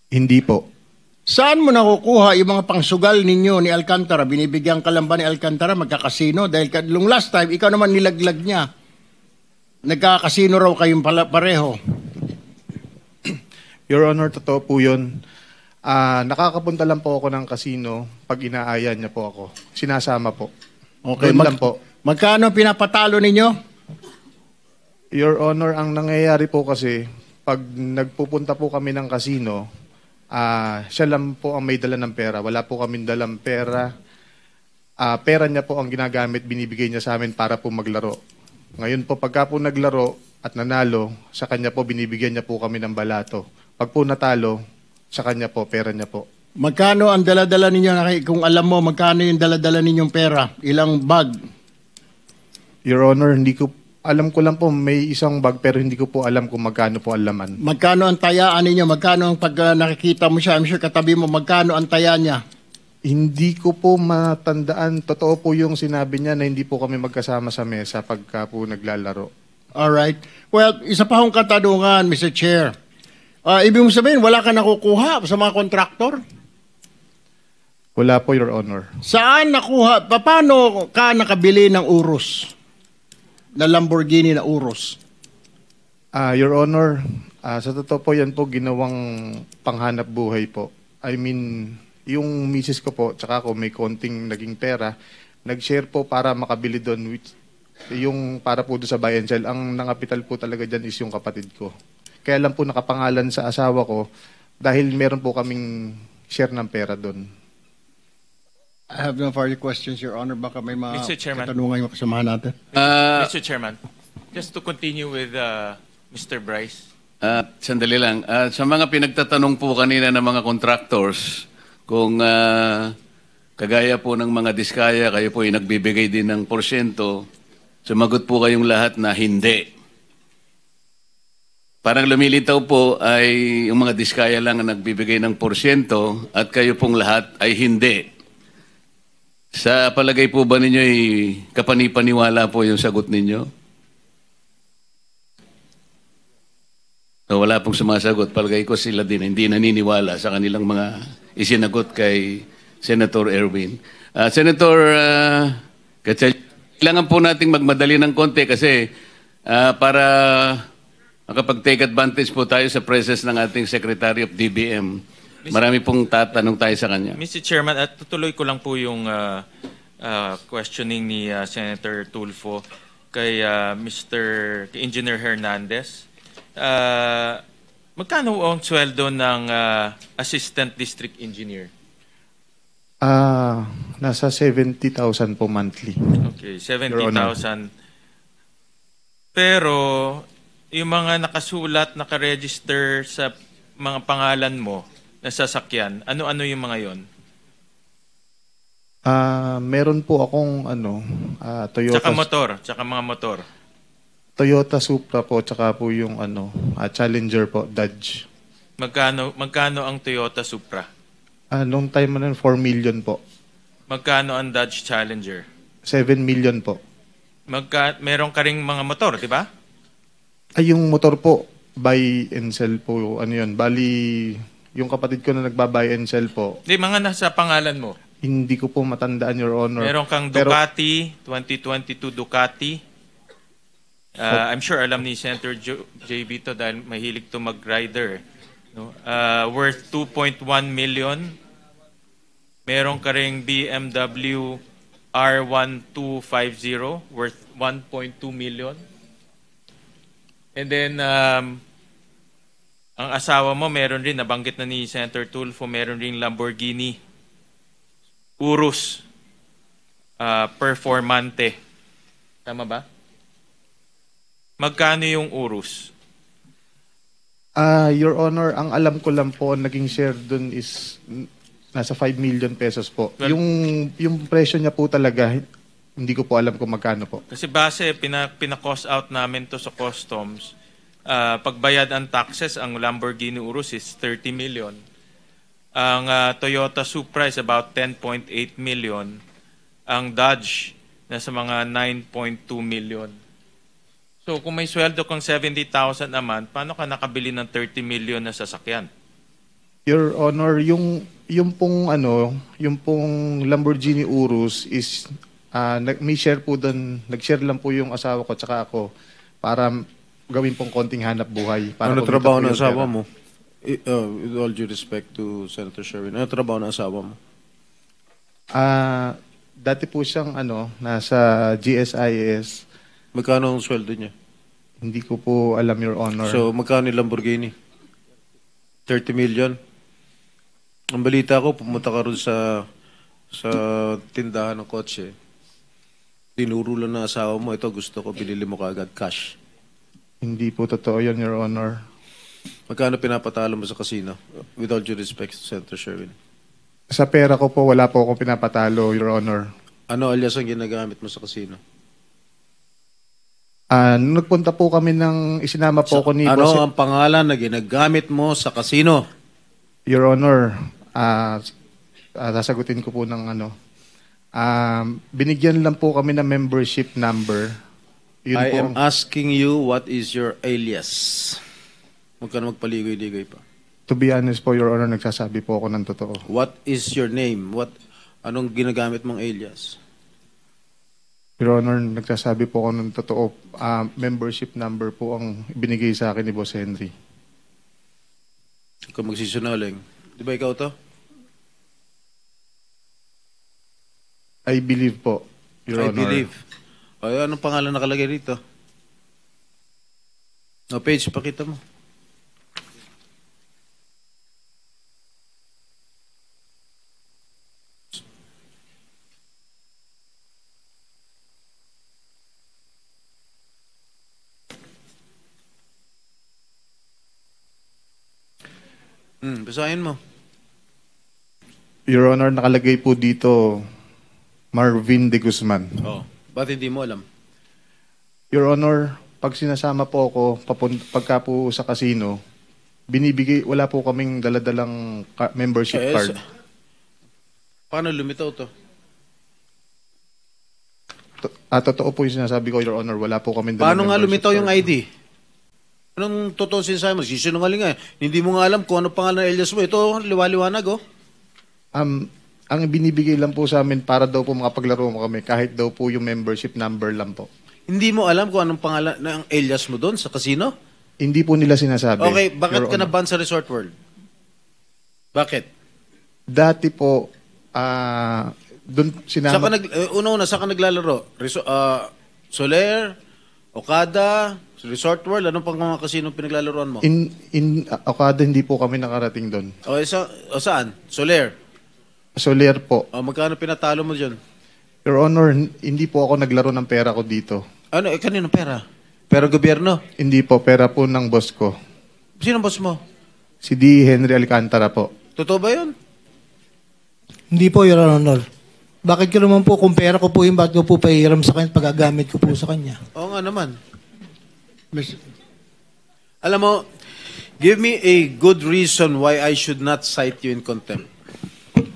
Hindi po. Saan mo nakukuha yung mga pangsugal ninyo ni Alcantara? Binibigyan ka lang ba ni Alcantara magkakasino? Dahil nung last time, ikaw naman nilaglag niya. Nagkakasino raw kayong pareho. Your Honor, totoo po yun. Nakakapunta lang po ako ng kasino pag inaaya niya po ako. Sinasama po. Okay, lang po. Magkano pinapatalo ninyo? Your Honor, ang nangyayari po kasi, pag nagpupunta po kami ng kasino, siya lang po ang may dala ng pera. Wala po kaming dalang pera. Pera niya po ang ginagamit, binibigay niya sa amin para po maglaro. Ngayon po, pagka po naglaro at nanalo, sa kanya po binibigyan niya po kami ng balato. Pag po natalo, sa kanya po, pera niya po. Magkano ang dala-dala ninyo? Kung alam mo, magkano yung dala-dala ninyong pera? Ilang bag? Your Honor, alam ko lang po may isang bag pero hindi ko po alam kung magkano po ang laman. Magkano ang tayaan ninyo? Magkano ang pag nakikita mo siya? I'm sure katabi mo, magkano ang taya niya? Hindi ko po matandaan. Totoo po yung sinabi niya na hindi po kami magkasama sa mesa pagka po naglalaro. Alright. Well, isa pa hong katanungan, Mr. Chair. Ibig mo sabihin, wala ka nakukuha sa mga kontraktor? Wala po, Your Honor. Saan nakuha? Paano ka nakabili ng Urus? Na Lamborghini na Urus? Your Honor, sa totoo po yan po ginawang panghanap buhay po. I mean, yung misis ko po, tsaka ako may konting naging pera, nag-share po para makabili doon, yung para po doon sa buy and sell. Ang nangapital po talaga dyan is yung kapatid ko. Kaya lang po nakapangalan sa asawa ko dahil meron po kaming share ng pera doon. I have no further questions, Your Honor. Baka may mga Mr. Chairman. katanungan yung kasamahan natin. Mr. Chairman, just to continue with Mr. Bryce. Sandali lang. Sa mga pinagtatanong po kanina ng mga contractors, kung kagaya po ng mga diskaya, kayo po ay nagbibigay din ng porsyento, sumagot po kayong lahat na hindi. Parang lumilitaw po ay yung mga diskaya lang ang nagbibigay ng porsyento at kayo pong lahat ay hindi. Sa palagay po ba ninyo ay kapanipaniwala po yung sagot ninyo? So, wala pong sumasagot. Palagay ko sila din hindi naniniwala sa kanilang mga isinagot kay Senator Erwin. Senator kailangan po nating magmadali ng konti kasi para makapag-take advantage po tayo sa presence ng ating Secretary of DBM. Marami pong tatanong tayo sa kanya. Mr. Chairman, at tutuloy ko lang po yung questioning ni Senator Tulfo kay kay Engineer Hernandez. Magkano ang sweldo ng Assistant District Engineer? Nasa 70,000 po monthly. Okay, 70,000. Pero yung mga nakasulat, nakaregister sa mga pangalan mo na sasakyan, ano-ano yung mga yon? Meron po akong Toyota. Tsaka motor, tsaka mga motor. Toyota Supra po, tsaka po yung Challenger po, Dodge. Magkano ang Toyota Supra? Nung time na 4 million po. Magkano ang Dodge Challenger? 7 million po. Meron ka ring mga motor, di ba? Ay, yung motor po, buy and sell po, ano yun. Bali, yung kapatid ko na nagba-buy and sell po, Di, mga nasa pangalan mo. hindi ko po matandaan, Your Honor. Meron kang Pero- Ducati, 2022 Ducati. I'm sure alam ni Senator JB to dahil mahilig to mag-rider. No? Worth 2.1 million. Meron ka ring BMW R1250 worth 1.2 million. And then, ang asawa mo, meron rin, nabanggit na ni Senator Tulfo, meron rin Lamborghini Urus Performante. Tama ba? Magkano yung Urus? Your Honor, ang alam ko lang po, naging share dun is nasa 5 million pesos po. Well, yung presyo niya po talaga, hindi ko po alam kung magkano po. Kasi base, pina-cost out namin to sa customs. Pagbayad ang taxes, ang Lamborghini Urus is 30 million. Ang Toyota Supra is about 10.8 million. Ang Dodge, nasa mga 9.2 million. So kung may sweldo kang 70,000 a month, paano ka nakabili ng 30 million na sasakyan? Your Honor, yung pong Lamborghini Urus is may share po doon, nag-share lang po yung asawa ko tsaka ako para gawin pong konting hanap buhay. Para Ano kumita trabaho po ng yung asawa pera. mo? With all due respect to Senator Sherwin, ano trabaho ng asawa mo? Dati po siyang nasa GSIS. Magkano ang sweldo niya? Hindi ko po alam, Your Honor. So, magkano yung Lamborghini? 30 million? Ang balita ko, pumunta ka ron sa tindahan ng kotse. Tinuro lang ng asawa mo, ito gusto ko, binili mo kaagad cash. Hindi po totoo yun, Your Honor. Magkano pinapatalo mo sa casino? With all due respect to Senator Sherwin. Sa pera ko po, wala po akong pinapatalo, Your Honor. Ano alias ang ginagamit mo sa casino? Nagpunta po kami isinama po ako ni Ano Boss. ang pangalan na ginagamit mo sa casino? Your Honor, sasagutin ko po ng binigyan lang po kami ng membership number. Yun I po am asking you, what is your alias? Huwag ka na magpaligoy-ligoy pa. To be honest po, Your Honor, nagsasabi po ako ng totoo. What is your name? Anong ginagamit mong alias? Your Honor, nagsasabi po ako ng totoo. Membership number po ang binigay sa akin ni Boss Henry. Huwag ka magsisinungaling. Di ba ikaw to? I believe po, Your I Honor. believe. Ay, anong pangalan nakalagay rito? No, page, pakita mo. Basahin mo. Your Honor, nakalagay po dito Marvin de Guzman. Oh, ba't hindi mo alam? Your Honor, pag sinasama po ako pagka po sa casino, wala po kaming daladalang membership card. Paano lumitaw to? Totoo po yung sinasabi ko, Your Honor, wala po kaming Paano nga membership lumitaw yung card. ID? Anong totoo sinasabi mo? Sisinungaling nga. Hindi mo nga alam kung ano pangalan ng alias mo. Ito, liwaliwanag oh. Ang binibigay lang po sa amin para daw po makapaglaro mo kami, kahit daw po yung membership number lang po. Hindi mo alam kung anong pangalan ng alias mo doon sa casino? Hindi po nila sinasabi. Okay, bakit Your ka Honor. na-ban sa Resort World? Bakit? Dati po, doon sinama... Una-una, saan ka naglalaro? Soler? Okada? Resort World? Anong pang mga casino pinaglalaroan mo? In Okada, hindi po kami nakarating doon. Okay, saan? Soler? Soler po. Magkano pinatalo mo dyan? Your Honor, hindi po ako naglaro ng pera ko dito. Ano? Kanino pera? Pera gobyerno? Hindi po, pera po ng boss ko. Sino boss mo? Si D. Henry Alcantara po. Totoo ba yun? Hindi po, Your Honor. Bakit ko naman po, kung pera ko po yung bakit ko po pahiram sa kanya, pagagamit ko po sa kanya? Oo nga naman. Alam mo, give me a good reason why I should not cite you in contempt.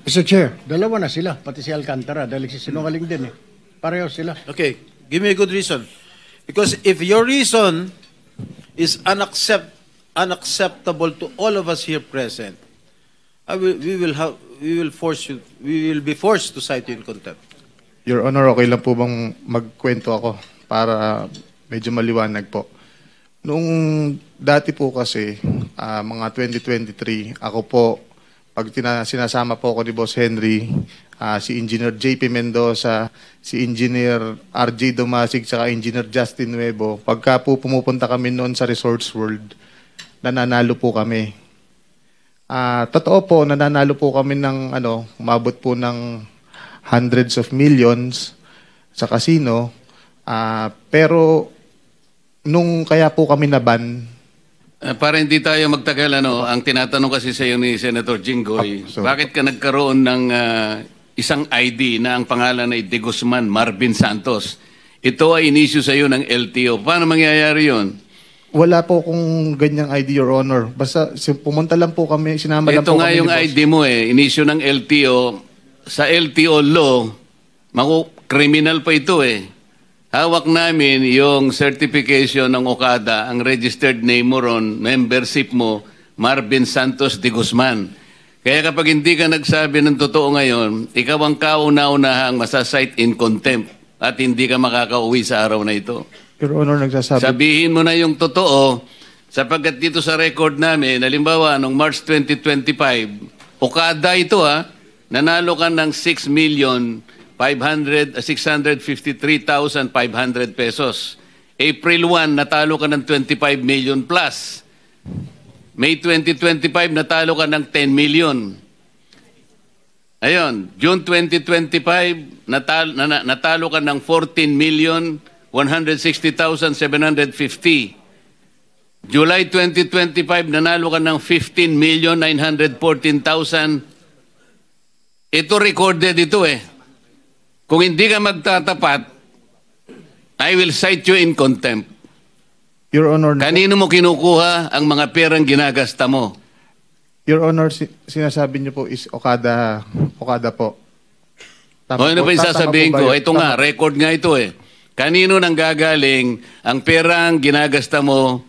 Mr. Chair, dalawa na sila, pati si Alcantara, dahil sinungaling din eh. Pareho sila. Okay, give me a good reason. Because if your reason is unacceptable to all of us here present, we will be forced to cite you in contempt. Your Honor, okay lang po bang magkwento ako para medyo maliwanag po? Noong dati po kasi, mga 2023, ako po, pag sinasama po ako ni Boss Henry, si Engineer JP Mendoza, si Engineer RJ Domasig, saka Engineer Justin Nuevo, pagka po pumupunta kami noon sa Resorts World, nananalo po kami. Totoo po, nananalo po kami ng umabot po ng hundreds of millions sa casino. Pero nung kaya po kami naban, para hindi tayo magtagal, ang tinatanong kasi sa iyo ni Senator Jinggoy, bakit ka nagkaroon ng isang ID na ang pangalan ay De Guzman Marvin Santos? Ito ay in-issue sa iyo ng LTO. Paano mangyayari yun? Wala po kung ganyang ID, Your Honor. Basta pumunta lang po kami, sinama lang po kami. Ito nga yung ID mo in-issue ng LTO. Sa LTO law, criminal pa ito Hawak namin yung certification ng Okada, ang registered name mo ron, membership mo, Marvin Santos de Guzman. Kaya kapag hindi ka nagsabi ng totoo ngayon, ikaw ang kauna-unahang masasite in contempt at hindi ka makakauwi sa araw na ito. Your Honor, nagsasabi. Sabihin mo na yung totoo, sapagkat dito sa record namin, halimbawa, noong March 2025, Okada ito nanalo ka ng 6,653,500 pesos. April 1, natalo ka ng 25 million plus. May 2025, natalo ka ng 10 million. Ayun, June 2025, natalo ka ng 14,160,750. July 2025, nanalo ka ng 15,914,000. Ito recorded ito Kung hindi ka magtatapat, I will cite you in contempt. Your Honor, kanino mo kinukuha ang mga perang ginagasta mo? Your Honor, sinasabi niyo po is Okada po. Ano ba yung sasabihin ko? Ito nga, record nga ito Kanino nang gagaling ang perang ginagasta mo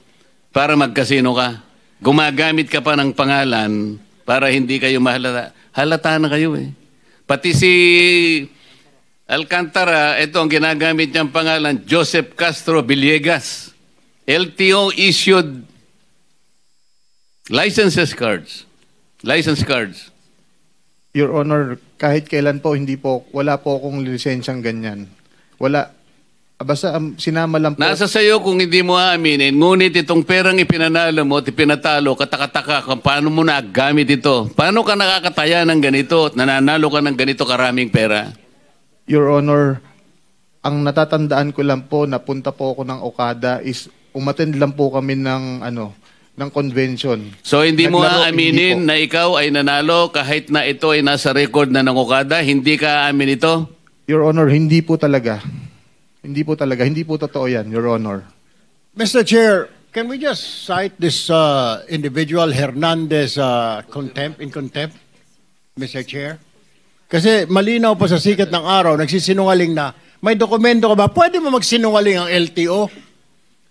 para magkasino ka? Gumagamit ka pa ng pangalan para hindi kayo mahalata. Halata na kayo Pati si Alcantara, ito ang ginagamit niyang pangalan, Joseph Castro Villegas. LTO issued license cards. Your Honor, kahit kailan po, wala po akong lisensyang ganyan. Wala. Basta sinama lang po. Nasa sayo kung hindi mo aaminin, ngunit itong perang ipinanalo mo at ipinatalo, katakataka ka, paano mo nagamit ito? Paano ka nakakataya ng ganito at nananalo ka ng ganito karaming pera? Your Honor, ang natatandaan ko lang po, napunta po ako ng Okada is umattend lang po kami ng convention. So hindi mo aaminin na ikaw ay nanalo kahit na ito ay nasa record na ng Okada? Hindi ka aamin ito? Your Honor, hindi po talaga. Hindi po totoo yan, Your Honor. Mr. Chair, can we just cite this individual Hernandez in contempt, Mr. Chair? Kasi malinaw po sa sikat ng araw, nagsisinungaling na, may dokumento ka ba? Pwede mo magsinungaling ang LTO?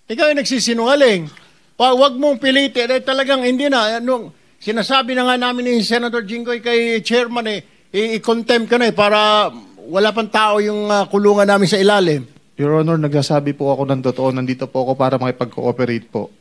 Ikaw ay nagsisinungaling. Huwag mong pilitin. Talagang hindi na. Sinasabi na nga namin ni Senator Jinggoy kay Chairman i-contempt ka na para wala pang tao yung kulungan namin sa ilalim. Your Honor, nagsasabi po ako ng totoo. Nandito po ako para makipag-cooperate po.